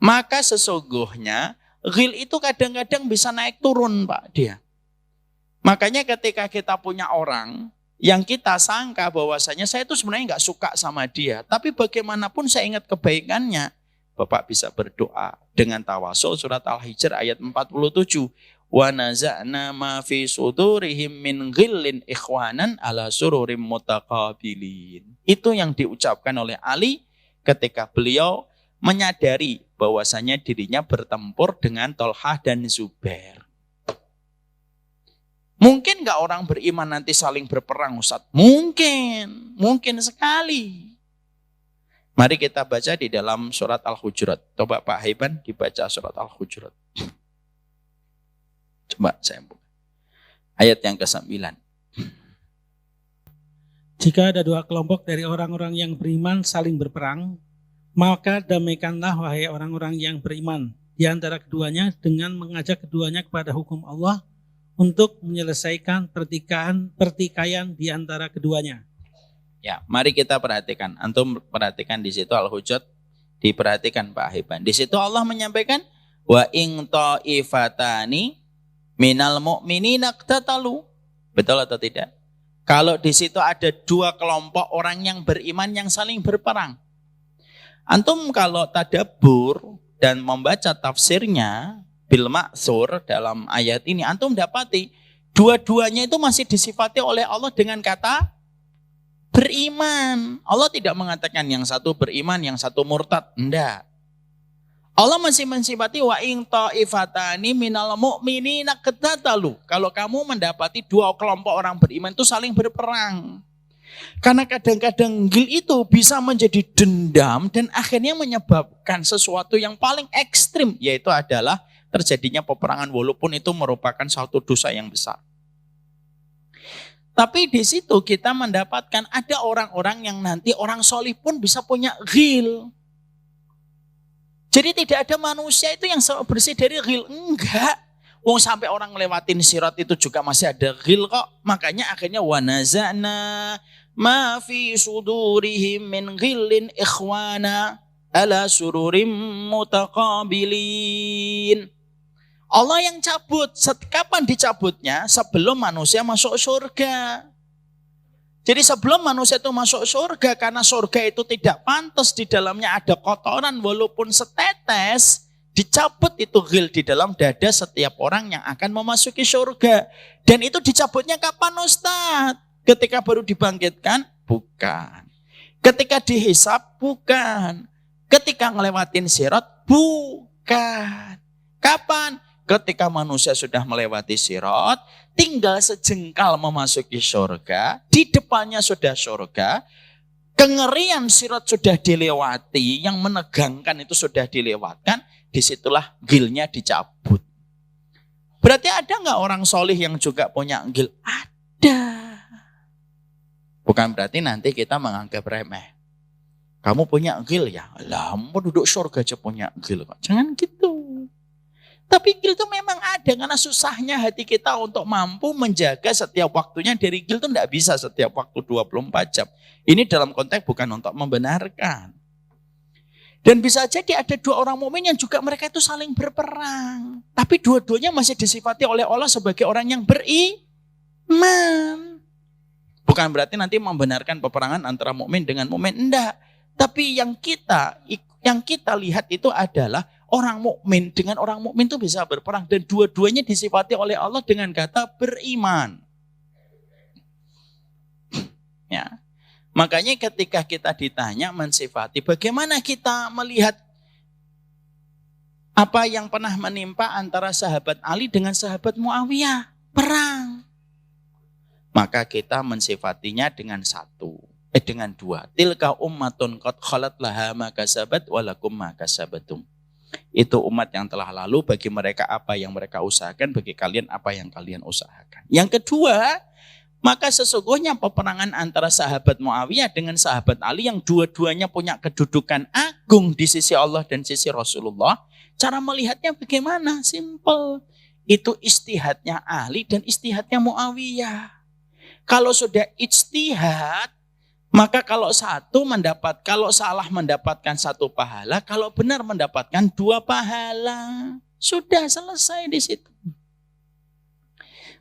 Maka sesungguhnya ghil itu kadang-kadang bisa naik turun Pak dia. Makanya ketika kita punya orang yang kita sangka bahwasanya saya itu sebenarnya nggak suka sama dia. Tapi bagaimanapun saya ingat kebaikannya. Bapak bisa berdoa dengan tawasul surat Al-Hijr ayat 47. Wa naza'na ma fi sudurihim min ghillin ikhwanan ala sururim mutaqabilin. Itu yang diucapkan oleh Ali ketika beliau menyadari bahwasanya dirinya bertempur dengan Thalhah dan Zubair. Mungkin nggak orang beriman nanti saling berperang Ustaz? Mungkin sekali. Mari kita baca di dalam surat Al-Hujurat. Coba Pak Haiban dibaca surat Al-Hujurat. Coba saya buka. Ayat yang ke-9. Jika ada dua kelompok dari orang-orang yang beriman saling berperang, maka damaikanlah wahai orang-orang yang beriman di antara keduanya dengan mengajak keduanya kepada hukum Allah untuk menyelesaikan pertikaian di antara keduanya. Ya, mari kita perhatikan. Antum perhatikan di situ Al-Hujurat, diperhatikan Pak Haiban. Di situ Allah menyampaikan wa in ta'ifatani minal mu'minina iqtatalu. Betul atau tidak? Kalau di situ ada dua kelompok orang yang beriman yang saling berperang. Antum kalau tadabbur dan membaca tafsirnya bil ma'tsur dalam ayat ini, antum dapati dua-duanya itu masih disifati oleh Allah dengan kata beriman. Allah tidak mengatakan yang satu beriman, yang satu murtad. Enggak. Allah masih mensifati wa in ta'ifatani minal mu'minina iqtatalu. Kalau kamu mendapati dua kelompok orang beriman itu saling berperang. Karena kadang-kadang ghil itu bisa menjadi dendam dan akhirnya menyebabkan sesuatu yang paling ekstrim, yaitu adalah terjadinya peperangan walaupun itu merupakan suatu dosa yang besar. Tapi di situ kita mendapatkan ada orang-orang yang nanti orang solih pun bisa punya ghil. Jadi tidak ada manusia itu yang bersih dari ghil. Enggak. Wong sampai orang ngelewatin sirat itu juga masih ada ghil kok. Makanya akhirnya wa naza'na ma fi sudurihim min ghillin ikhwana ala sururim mutaqabilin. Allah yang cabut. Kapan dicabutnya? Sebelum manusia masuk surga. Jadi sebelum manusia itu masuk surga, karena surga itu tidak pantas di dalamnya ada kotoran walaupun setetes, dicabut itu ghil di dalam dada setiap orang yang akan memasuki surga. Dan itu dicabutnya kapan Ustaz? Ketika baru dibangkitkan? Bukan. Ketika dihisab? Bukan. Ketika ngelewatin sirat? Bukan. Kapan? Ketika manusia sudah melewati sirat, tinggal sejengkal memasuki surga, di depannya sudah surga, Kengerian sirat sudah dilewati, yang menegangkan itu sudah dilewatkan, disitulah gilnya dicabut. Berarti ada nggak orang solih yang juga punya gil? Ada. Bukan berarti nanti kita menganggap remeh. Kamu punya gil ya? Lah, mau duduk surga aja punya gil. Jangan gitu. Tapi gil itu memang ada, karena susahnya hati kita untuk mampu menjaga setiap waktunya dari gil itu tidak bisa setiap waktu 24 jam. Ini dalam konteks bukan untuk membenarkan. Dan bisa jadi ada dua orang mukmin yang juga mereka itu saling berperang. Tapi dua-duanya masih disifati oleh Allah sebagai orang yang beriman. Bukan berarti nanti membenarkan peperangan antara mukmin dengan mukmin, enggak. Tapi yang kita lihat itu adalah orang mukmin dengan orang mukmin itu bisa berperang, dan dua-duanya disifati oleh Allah dengan kata beriman. Ya. Makanya ketika kita ditanya mensifati, bagaimana kita melihat apa yang pernah menimpa antara sahabat Ali dengan sahabat Muawiyah? Perang. Maka kita mensifatinya dengan dengan dua. Tilka ummatun qad khalat laha ma kasabat wa lakum ma kasabatum. Itu umat yang telah lalu, bagi mereka apa yang mereka usahakan, bagi kalian apa yang kalian usahakan. Yang kedua, maka sesungguhnya peperangan antara sahabat Muawiyah dengan sahabat Ali yang dua-duanya punya kedudukan agung di sisi Allah dan sisi Rasulullah. Cara melihatnya bagaimana? Simple. Itu ijtihadnya Ali dan ijtihadnya Muawiyah. Kalau sudah ijtihad, maka kalau salah mendapatkan 1 pahala, kalau benar mendapatkan 2 pahala. Sudah selesai di situ.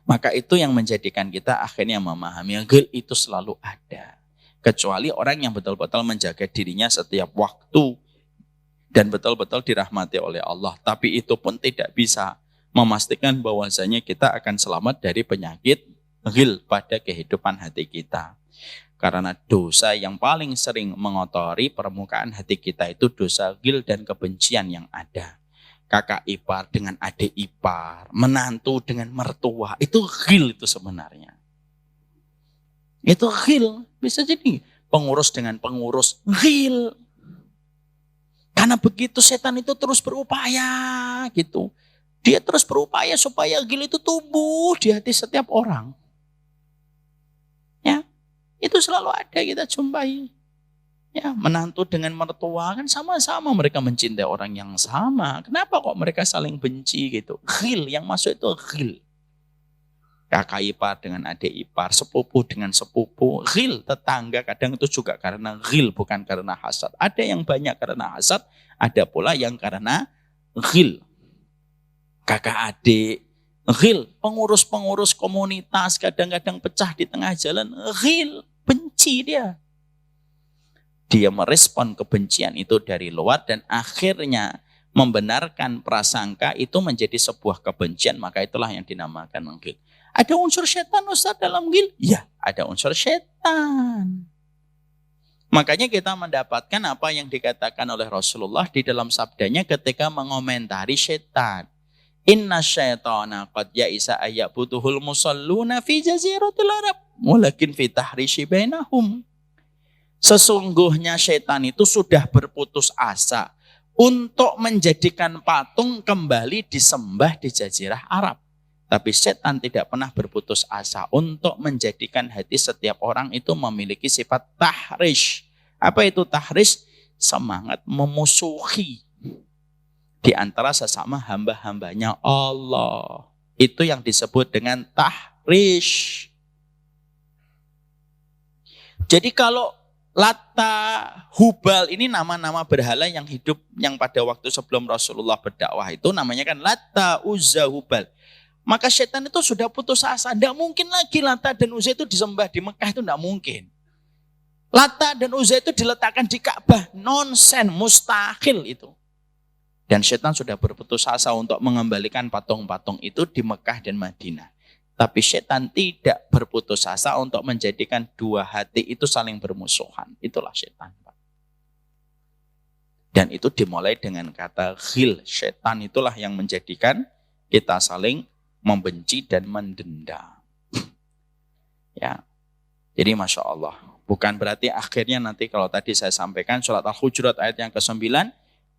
Maka itu yang menjadikan kita akhirnya memahami gil itu selalu ada. Kecuali orang yang betul-betul menjaga dirinya setiap waktu dan betul-betul dirahmati oleh Allah. Tapi itu pun tidak bisa memastikan bahwasanya kita akan selamat dari penyakit gil pada kehidupan hati kita. Karena dosa yang paling sering mengotori permukaan hati kita itu dosa gil dan kebencian yang ada. Kakak ipar dengan adik ipar, menantu dengan mertua, itu ghil itu sebenarnya. Itu ghil, bisa jadi pengurus dengan pengurus, ghil. Karena begitu setan itu terus berupaya gitu. Dia terus berupaya supaya ghil itu tumbuh di hati setiap orang. Ya, itu selalu ada kita jumpai. Ya, menantu dengan mertua kan sama-sama mereka mencintai orang yang sama. Kenapa kok mereka saling benci gitu? Ghil, yang masuk itu ghil. Kakak ipar dengan adik ipar, sepupu dengan sepupu. Ghil, tetangga kadang itu juga karena ghil, bukan karena hasad. Ada yang banyak karena hasad, ada pula yang karena ghil. Kakak adik, ghil. Pengurus-pengurus komunitas kadang-kadang pecah di tengah jalan, ghil, benci dia. Dia merespon kebencian itu dari luar dan akhirnya membenarkan prasangka itu menjadi sebuah kebencian, maka itulah yang dinamakan ghil. Ada unsur setan Ustaz dalam ghil? Ya, ada unsur setan. Makanya kita mendapatkan apa yang dikatakan oleh Rasulullah di dalam sabdanya ketika mengomentari setan. Inna syaitana qad ya'isa ayyabutuhul musalluna fi jaziratil Arab walakin fi tahrishi bainahum. Sesungguhnya setan itu sudah berputus asa untuk menjadikan patung kembali disembah di jazirah Arab. Tapi setan tidak pernah berputus asa untuk menjadikan hati setiap orang itu memiliki sifat tahrish. Apa itu tahrish? Semangat memusuhi di antara sesama hamba-hambanya Allah. Itu yang disebut dengan tahrish. Jadi kalau Lata, Hubal ini nama-nama berhala yang hidup yang pada waktu sebelum Rasulullah berdakwah itu namanya kan Lata, Uzza, Hubal. Maka setan itu sudah putus asa. Tidak mungkin lagi Lata dan Uzza itu disembah di Mekah, itu tidak mungkin. Lata dan Uzza itu diletakkan di Ka'bah. Nonsen, mustahil itu. Dan setan sudah berputus asa untuk mengembalikan patung-patung itu di Mekah dan Madinah. Tapi setan tidak berputus asa untuk menjadikan dua hati itu saling bermusuhan. Itulah setan. Dan itu dimulai dengan kata ghil. Setan itulah yang menjadikan kita saling membenci dan mendendam. Ya, jadi Masya Allah. Bukan berarti akhirnya nanti kalau tadi saya sampaikan surat Al-Hujurat ayat yang ke-9,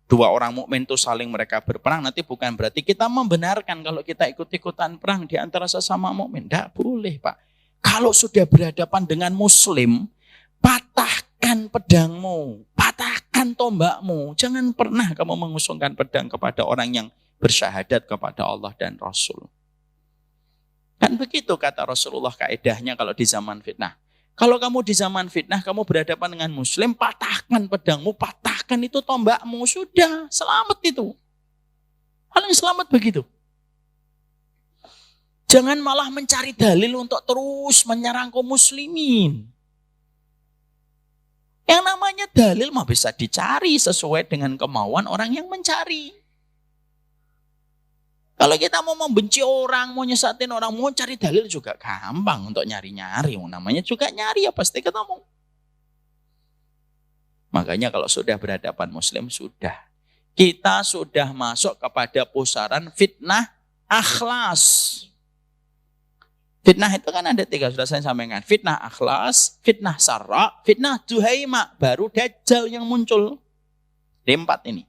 dua orang mukmin itu saling mereka berperang, nanti bukan berarti kita membenarkan kalau kita ikut-ikutan perang di antara sesama mukmin. Tidak boleh, Pak. Kalau sudah berhadapan dengan muslim, patahkan pedangmu, patahkan tombakmu. Jangan pernah kamu mengusungkan pedang kepada orang yang bersyahadat kepada Allah dan Rasul. Kan begitu kata Rasulullah kaedahnya kalau di zaman fitnah. Kalau kamu di zaman fitnah, kamu berhadapan dengan muslim, patahkan pedangmu, patahkan itu tombakmu. Sudah, selamat itu. Paling selamat begitu. Jangan malah mencari dalil untuk terus menyerang kaum muslimin. Yang namanya dalil mah bisa dicari sesuai dengan kemauan orang yang mencari. Kalau kita mau membenci orang, mau nyesatin orang, mau cari dalil juga gampang untuk nyari-nyari. Namanya juga nyari ya pasti ketemu. Makanya kalau sudah berhadapan muslim, sudah. Kita sudah masuk kepada pusaran fitnah akhlas. Fitnah itu kan ada 3, sudah saya sampaikan. Fitnah akhlas, fitnah sarra, fitnah duhaima. Baru dajjal yang muncul. Di 4 ini.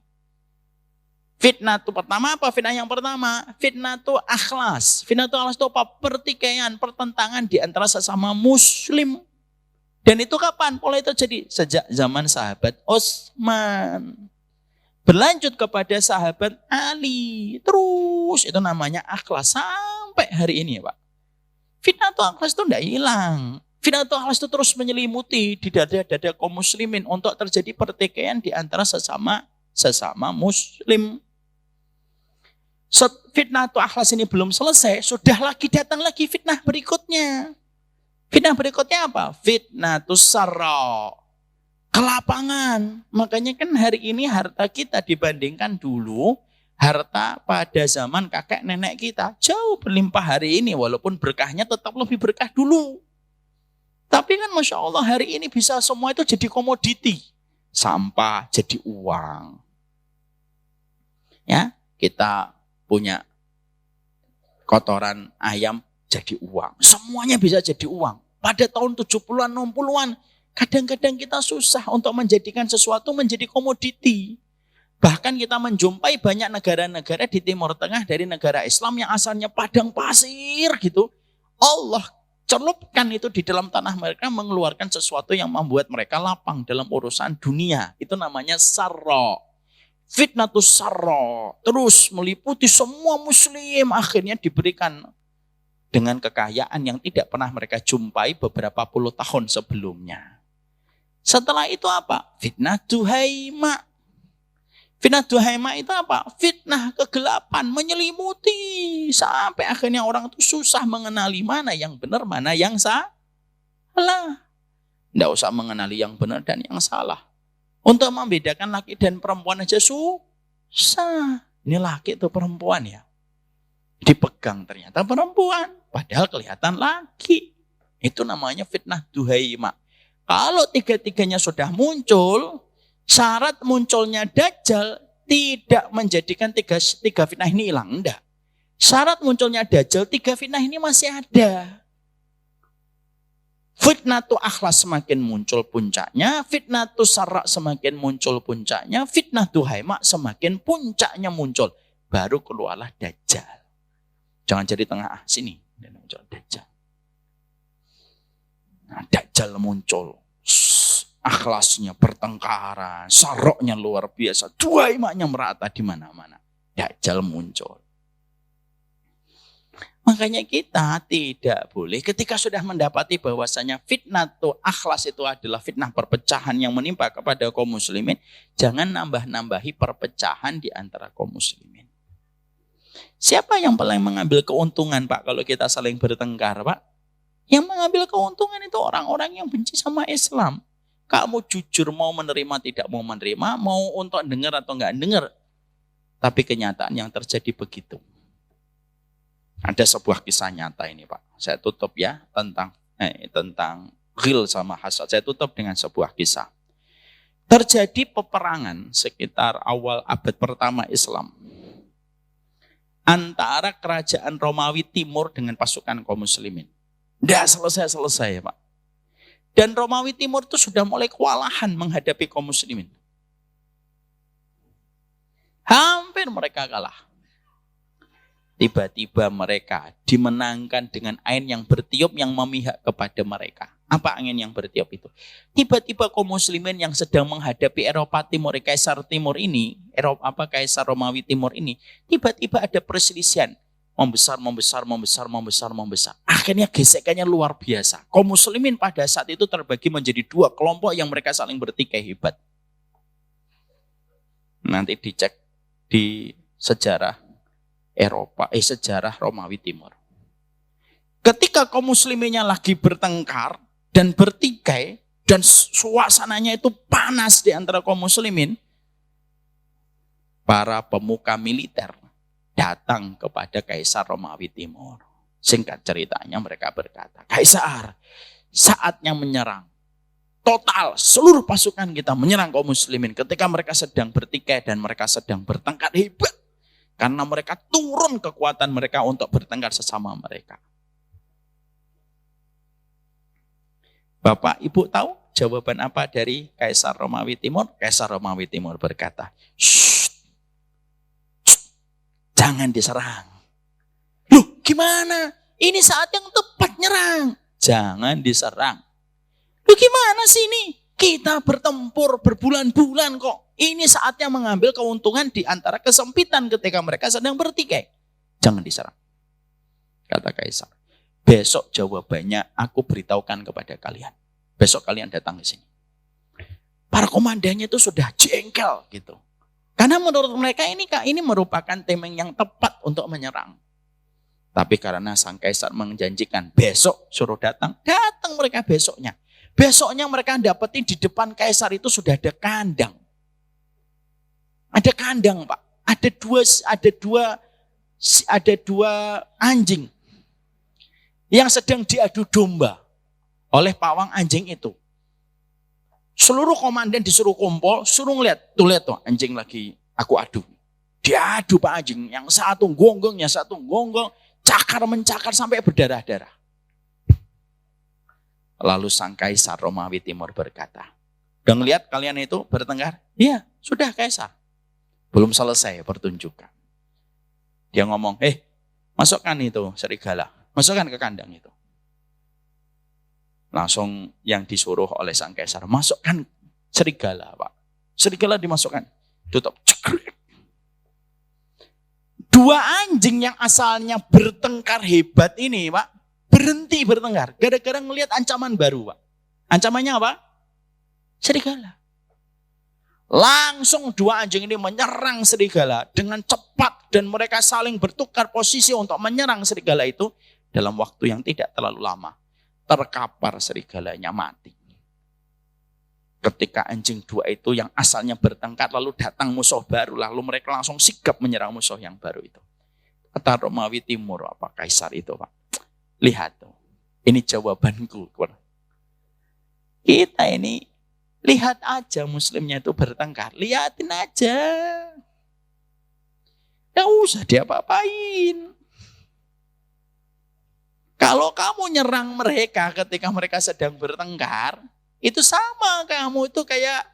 Fitnah itu pertama apa? Fitnah yang pertama, fitnah itu akhlas. Fitnah itu akhlas itu apa? Pertikaian, pertentangan di antara sesama muslim. Dan itu kapan? Mulai terjadi sejak zaman sahabat Utsman. Berlanjut kepada sahabat Ali. Terus itu namanya akhlas sampai hari ini ya Pak. Fitnah itu akhlas itu tidak hilang. Fitnah itu akhlas itu terus menyelimuti di dada-dada kaum muslimin untuk terjadi pertikaian di antara sesama muslim. Fitnah itu akhlas ini belum selesai, sudah lagi datang lagi fitnah berikutnya. Fitnah berikutnya apa? Fitnah itu sarra, kelapangan. Makanya kan hari ini harta kita dibandingkan dulu harta pada zaman kakek nenek kita jauh berlimpah hari ini, walaupun berkahnya tetap lebih berkah dulu. Tapi kan Masya Allah hari ini bisa semua itu jadi komoditi. Sampah jadi uang. Ya, kita punya kotoran ayam jadi uang. Semuanya bisa jadi uang. Pada tahun 70-an, 60-an, kadang-kadang kita susah untuk menjadikan sesuatu menjadi komoditi. Bahkan kita menjumpai banyak negara-negara di Timur Tengah dari negara Islam yang asalnya padang pasir gitu. Allah celupkan itu di dalam tanah mereka, mengeluarkan sesuatu yang membuat mereka lapang dalam urusan dunia. Itu namanya sarra. Fitnatus sarra. Terus meliputi semua muslim, akhirnya diberikan dengan kekayaan yang tidak pernah mereka jumpai beberapa puluh tahun sebelumnya. Setelah itu apa? Fitnah duhaima. Fitnah duhaima itu apa? Fitnah kegelapan menyelimuti sampai akhirnya orang itu susah mengenali mana yang benar, mana yang salah. Tidak usah mengenali yang benar dan yang salah. Untuk membedakan laki dan perempuan aja susah. Ini laki atau perempuan ya? Dipegang ternyata perempuan, padahal kelihatan laki. Itu namanya fitnah duhaima. Kalau tiga-tiganya sudah muncul, syarat munculnya Dajjal tidak menjadikan tiga fitnah ini hilang. Enggak. Syarat munculnya Dajjal, 3 fitnah ini masih ada. Fitnah tu akhlas semakin muncul puncaknya, fitnah tu sarra semakin muncul puncaknya, fitnah tu haima semakin puncaknya muncul. Baru keluarlah Dajjal. Jangan jadi tengah, sini. Muncul Dajjal. Nah, Dajjal muncul. Akhlasnya pertengkaran, saroknya luar biasa, duhaimaknya merata di mana-mana. Dajjal muncul. Makanya kita tidak boleh ketika sudah mendapati bahwasanya fitnah itu akhlas itu adalah fitnah perpecahan yang menimpa kepada kaum muslimin, jangan nambah-nambahi perpecahan di antara kaum muslimin. Siapa yang paling mengambil keuntungan Pak kalau kita saling bertengkar Pak? Yang mengambil keuntungan itu orang-orang yang benci sama Islam. Kamu jujur mau menerima tidak mau menerima, mau untuk dengar atau enggak dengar. Tapi kenyataan yang terjadi begitu. Ada sebuah kisah nyata ini Pak. Saya tutup ya tentang ghil sama hasad. Saya tutup dengan sebuah kisah. Terjadi peperangan sekitar awal abad pertama Islam. Antara kerajaan Romawi Timur dengan pasukan kaum muslimin. Tidak selesai-selesai Pak. Dan Romawi Timur itu sudah mulai kewalahan menghadapi kaum muslimin. Hampir mereka kalah. Tiba-tiba mereka dimenangkan dengan angin yang bertiup yang memihak kepada mereka. Apa angin yang bertiup itu? Tiba-tiba kaum muslimin yang sedang menghadapi Eropa Timur, Kaisar Timur ini, Kaisar Romawi Timur ini, tiba-tiba ada perselisihan. Membesar. Akhirnya gesekannya luar biasa. Kaum muslimin pada saat itu terbagi menjadi dua kelompok yang mereka saling bertikai hebat. Nanti dicek di sejarah sejarah Romawi Timur. Ketika kaum musliminnya lagi bertengkar dan bertikai dan suasananya itu panas di antara kaum muslimin, para pemuka militer datang kepada Kaisar Romawi Timur. Singkat ceritanya mereka berkata, Kaisar, saatnya menyerang. Total, seluruh pasukan kita menyerang kaum muslimin ketika mereka sedang bertikai dan mereka sedang bertengkar hebat. Karena mereka turun kekuatan mereka untuk bertengkar sesama mereka. Bapak, Ibu tahu jawaban apa dari Kaisar Romawi Timur? Kaisar Romawi Timur berkata, "Shh, jangan diserang." Loh, gimana? Ini saat yang tepat nyerang. Jangan diserang. Loh, gimana sih ini? Kita bertempur berbulan-bulan kok. Ini saatnya mengambil keuntungan di antara kesempitan ketika mereka sedang bertikai. Jangan diserang. Kata Kaisar. Besok jawabannya aku beritahukan kepada kalian. Besok kalian datang ke sini. Para komandannya itu sudah jengkel gitu. Karena menurut mereka ini merupakan timing yang tepat untuk menyerang. Tapi karena sang kaisar menjanjikan besok suruh datang mereka besoknya. Besoknya mereka dapetin di depan kaisar itu sudah ada kandang. Ada kandang, Pak. Ada dua anjing yang sedang diadu domba oleh pawang anjing itu. Seluruh komandan disuruh kumpul, suruh ngeliat. Tuh lihat tuh anjing lagi aku adu. Diadu Pak anjing. Yang satu gonggong, cakar mencakar sampai berdarah-darah. Lalu sang Kaisar Romawi Timur berkata, udah ngeliat kalian itu bertengkar? Iya, sudah Kaisar. Belum selesai pertunjukan. Dia ngomong, masukkan itu serigala. Masukkan ke kandang itu. Langsung yang disuruh oleh sang Kaisar, masukkan serigala Pak. Serigala dimasukkan. Tutup. Dua anjing yang asalnya bertengkar hebat ini Pak, berhenti bertengkar. Gara-gara ngelihat ancaman baru Pak. Ancamannya apa? Serigala. Langsung dua anjing ini menyerang serigala dengan cepat. Dan mereka saling bertukar posisi untuk menyerang serigala itu. Dalam waktu yang tidak terlalu lama. Terkapar serigalanya mati. Ketika anjing dua itu yang asalnya bertengkar lalu datang musuh baru. Lalu mereka langsung sigap menyerang musuh yang baru itu. Kata Romawi Timur, apa Kaisar itu Pak. Lihat tuh. Ini jawabanku. Kita ini lihat aja muslimnya itu bertengkar. Lihatin aja. Gak usah diapa-apain. Kalau kamu nyerang mereka ketika mereka sedang bertengkar, itu sama kamu itu kayak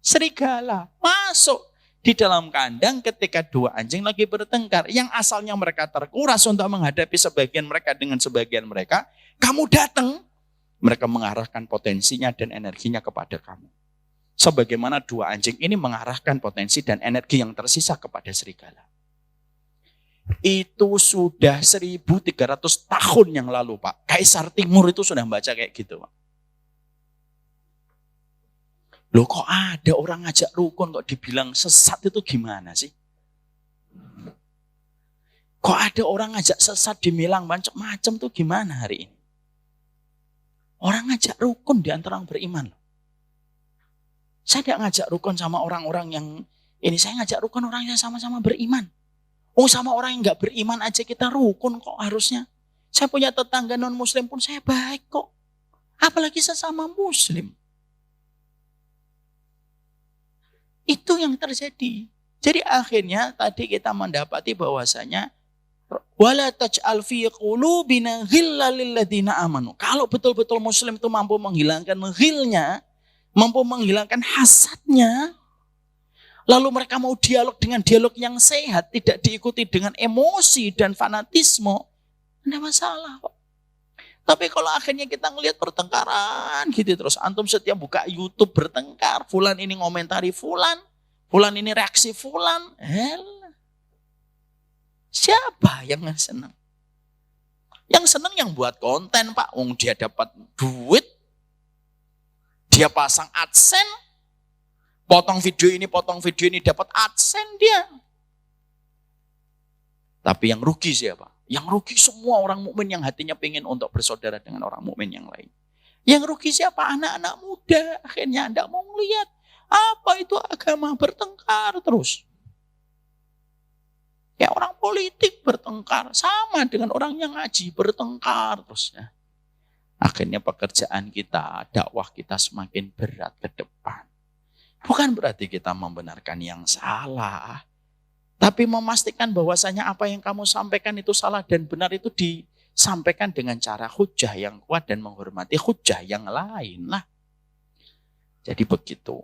serigala. Masuk di dalam kandang ketika dua anjing lagi bertengkar. Yang asalnya mereka terkuras untuk menghadapi sebagian mereka dengan sebagian mereka. Kamu datang, mereka mengarahkan potensinya dan energinya kepada kamu. Sebagaimana dua anjing ini mengarahkan potensi dan energi yang tersisa kepada serigala. Itu sudah 1300 tahun yang lalu Pak. Kaisar Timur itu sudah baca kayak gitu Pak. Loh kok ada orang ngajak rukun kok dibilang sesat itu gimana sih? Kok ada orang ngajak sesat dibilang macam-macam tuh gimana hari ini? Orang ngajak rukun di antara orang beriman. Saya tidak ngajak rukun sama orang-orang yang ini, saya ngajak rukun orang yang sama-sama beriman. Oh sama orang yang gak beriman aja kita rukun kok harusnya. Saya punya tetangga non muslim pun saya baik kok. Apalagi sesama muslim. Itu yang terjadi. Jadi akhirnya tadi kita mendapati bahwasanya Wala taj'al fi qulubina ghillan lil ladzina amanu. Kalau betul-betul muslim itu mampu menghilangkan ghilnya, mampu menghilangkan hasadnya, lalu mereka mau dialog dengan dialog yang sehat, tidak diikuti dengan emosi dan fanatisme, tidak masalah kok. Tapi kalau akhirnya kita ngelihat pertengkaran gitu terus, antum setiap buka YouTube bertengkar, fulan ini ngomentari fulan ini reaksi fulan, siapa yang senang? Yang senang yang buat konten Pak, dia dapat duit, dia pasang AdSense, potong video ini dapat AdSense dia. Tapi yang rugi siapa? Yang rugi semua orang mukmin yang hatinya pengen untuk bersaudara dengan orang mukmin yang lain. Yang rugi siapa? Anak-anak muda. Akhirnya Anda mau melihat apa itu agama, bertengkar terus. Ya orang politik bertengkar sama dengan orang yang ngaji bertengkar terus ya. Akhirnya pekerjaan kita, dakwah kita semakin berat ke depan. Bukan berarti kita membenarkan yang salah, tapi memastikan bahwasanya apa yang kamu sampaikan itu salah dan benar itu disampaikan dengan cara hujah yang kuat dan menghormati hujah yang lain lah. Jadi begitu.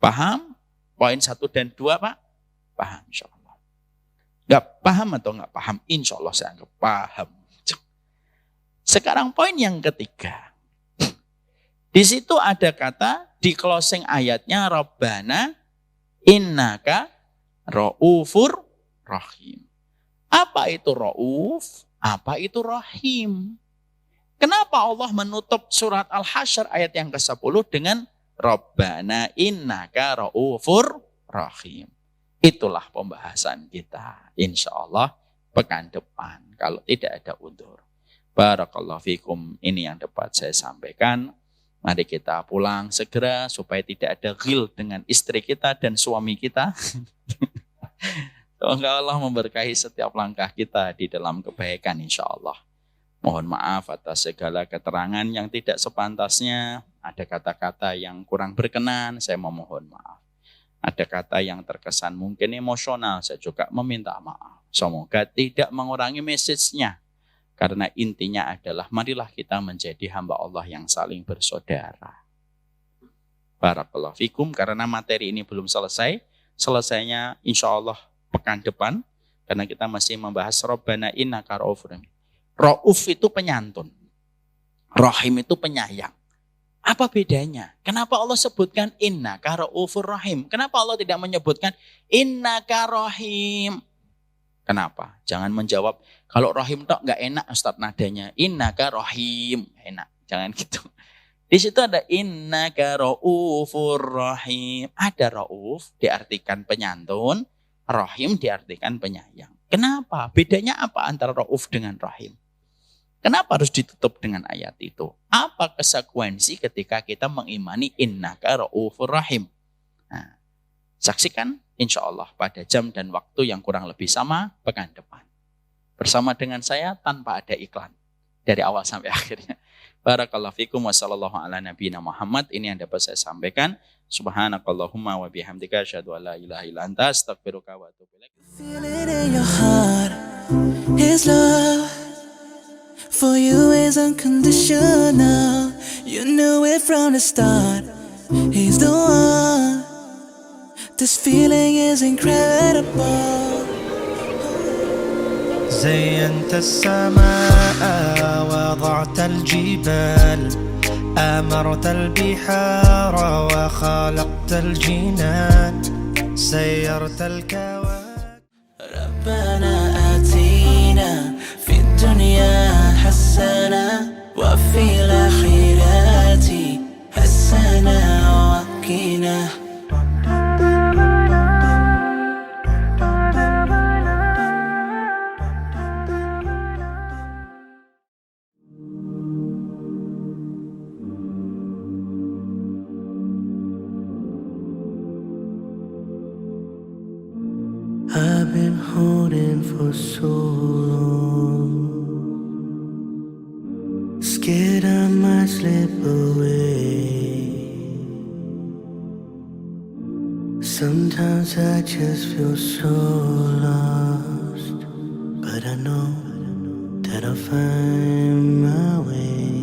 Paham? Poin 1 dan 2 Pak? Paham insya Allah. Gak paham atau gak paham? Insya Allah saya anggap paham. Sekarang poin yang ketiga. Di situ ada kata di closing ayatnya Rabbana innaka ra'ufur rahim. Apa itu ra'uf? Apa itu rahim? Kenapa Allah menutup surat Al-Hasyr ayat yang ke-10 dengan Rabbana innaka ra'ufur rahim? Itulah pembahasan kita insya Allah pekan depan kalau tidak ada undur. Barakallahu fikum, ini yang dapat saya sampaikan. Mari kita pulang segera supaya tidak ada ghil dengan istri kita dan suami kita. Semoga Allah memberkahi setiap langkah kita di dalam kebaikan insya Allah. Mohon maaf atas segala keterangan yang tidak sepantasnya. Ada kata-kata yang kurang berkenan, saya memohon maaf. Ada kata yang terkesan mungkin emosional, saya juga meminta maaf. Semoga tidak mengurangi message-nya. Karena intinya adalah marilah kita menjadi hamba Allah yang saling bersaudara. Barakallahu fikum, karena materi ini belum selesai. Selesainya insya Allah pekan depan. Karena kita masih membahas Rabbana innaka ra'ufur rahim. Ra'uf itu penyantun. Rahim itu penyayang. Apa bedanya? Kenapa Allah sebutkan innaka ra'ufur rahim? Kenapa Allah tidak menyebutkan innaka rahim? Kenapa? Jangan menjawab, kalau rahim tok nggak enak Ustaz nadanya. Innaka rahim, enak. Jangan gitu. Di situ ada innaka ra'ufur rahim. Ada ra'uf diartikan penyantun, rahim diartikan penyayang. Kenapa? Bedanya apa antara ra'uf dengan rahim? Kenapa harus ditutup dengan ayat itu? Apa konsekuensi ketika kita mengimani innaka ra'ufur rahim? Nah, saksikan insya Allah pada jam dan waktu yang kurang lebih sama pekan depan. Bersama dengan saya tanpa ada iklan. Dari awal sampai akhirnya. Barakallahu fikum wa sallallahu ala nabiyina Muhammad. Ini yang dapat saya sampaikan. Subhanakallahumma wa bihamdika asyhadu an la ilaha illa anta astaghfiruka wa atubu ilaik. Feel it in your heart. His love for you is unconditional. You knew it from the start. He's the one. This feeling is incredible. زينت السماء وضعت الجبال أمرت البحار وخلقت الجنان سيرت الكواكب ربنا آتينا في الدنيا حسنة وفي الآخرة حسنة وقنا I've been holding for so long, scared I might slip away. Sometimes I just feel so lost, but I know that I'll find my way.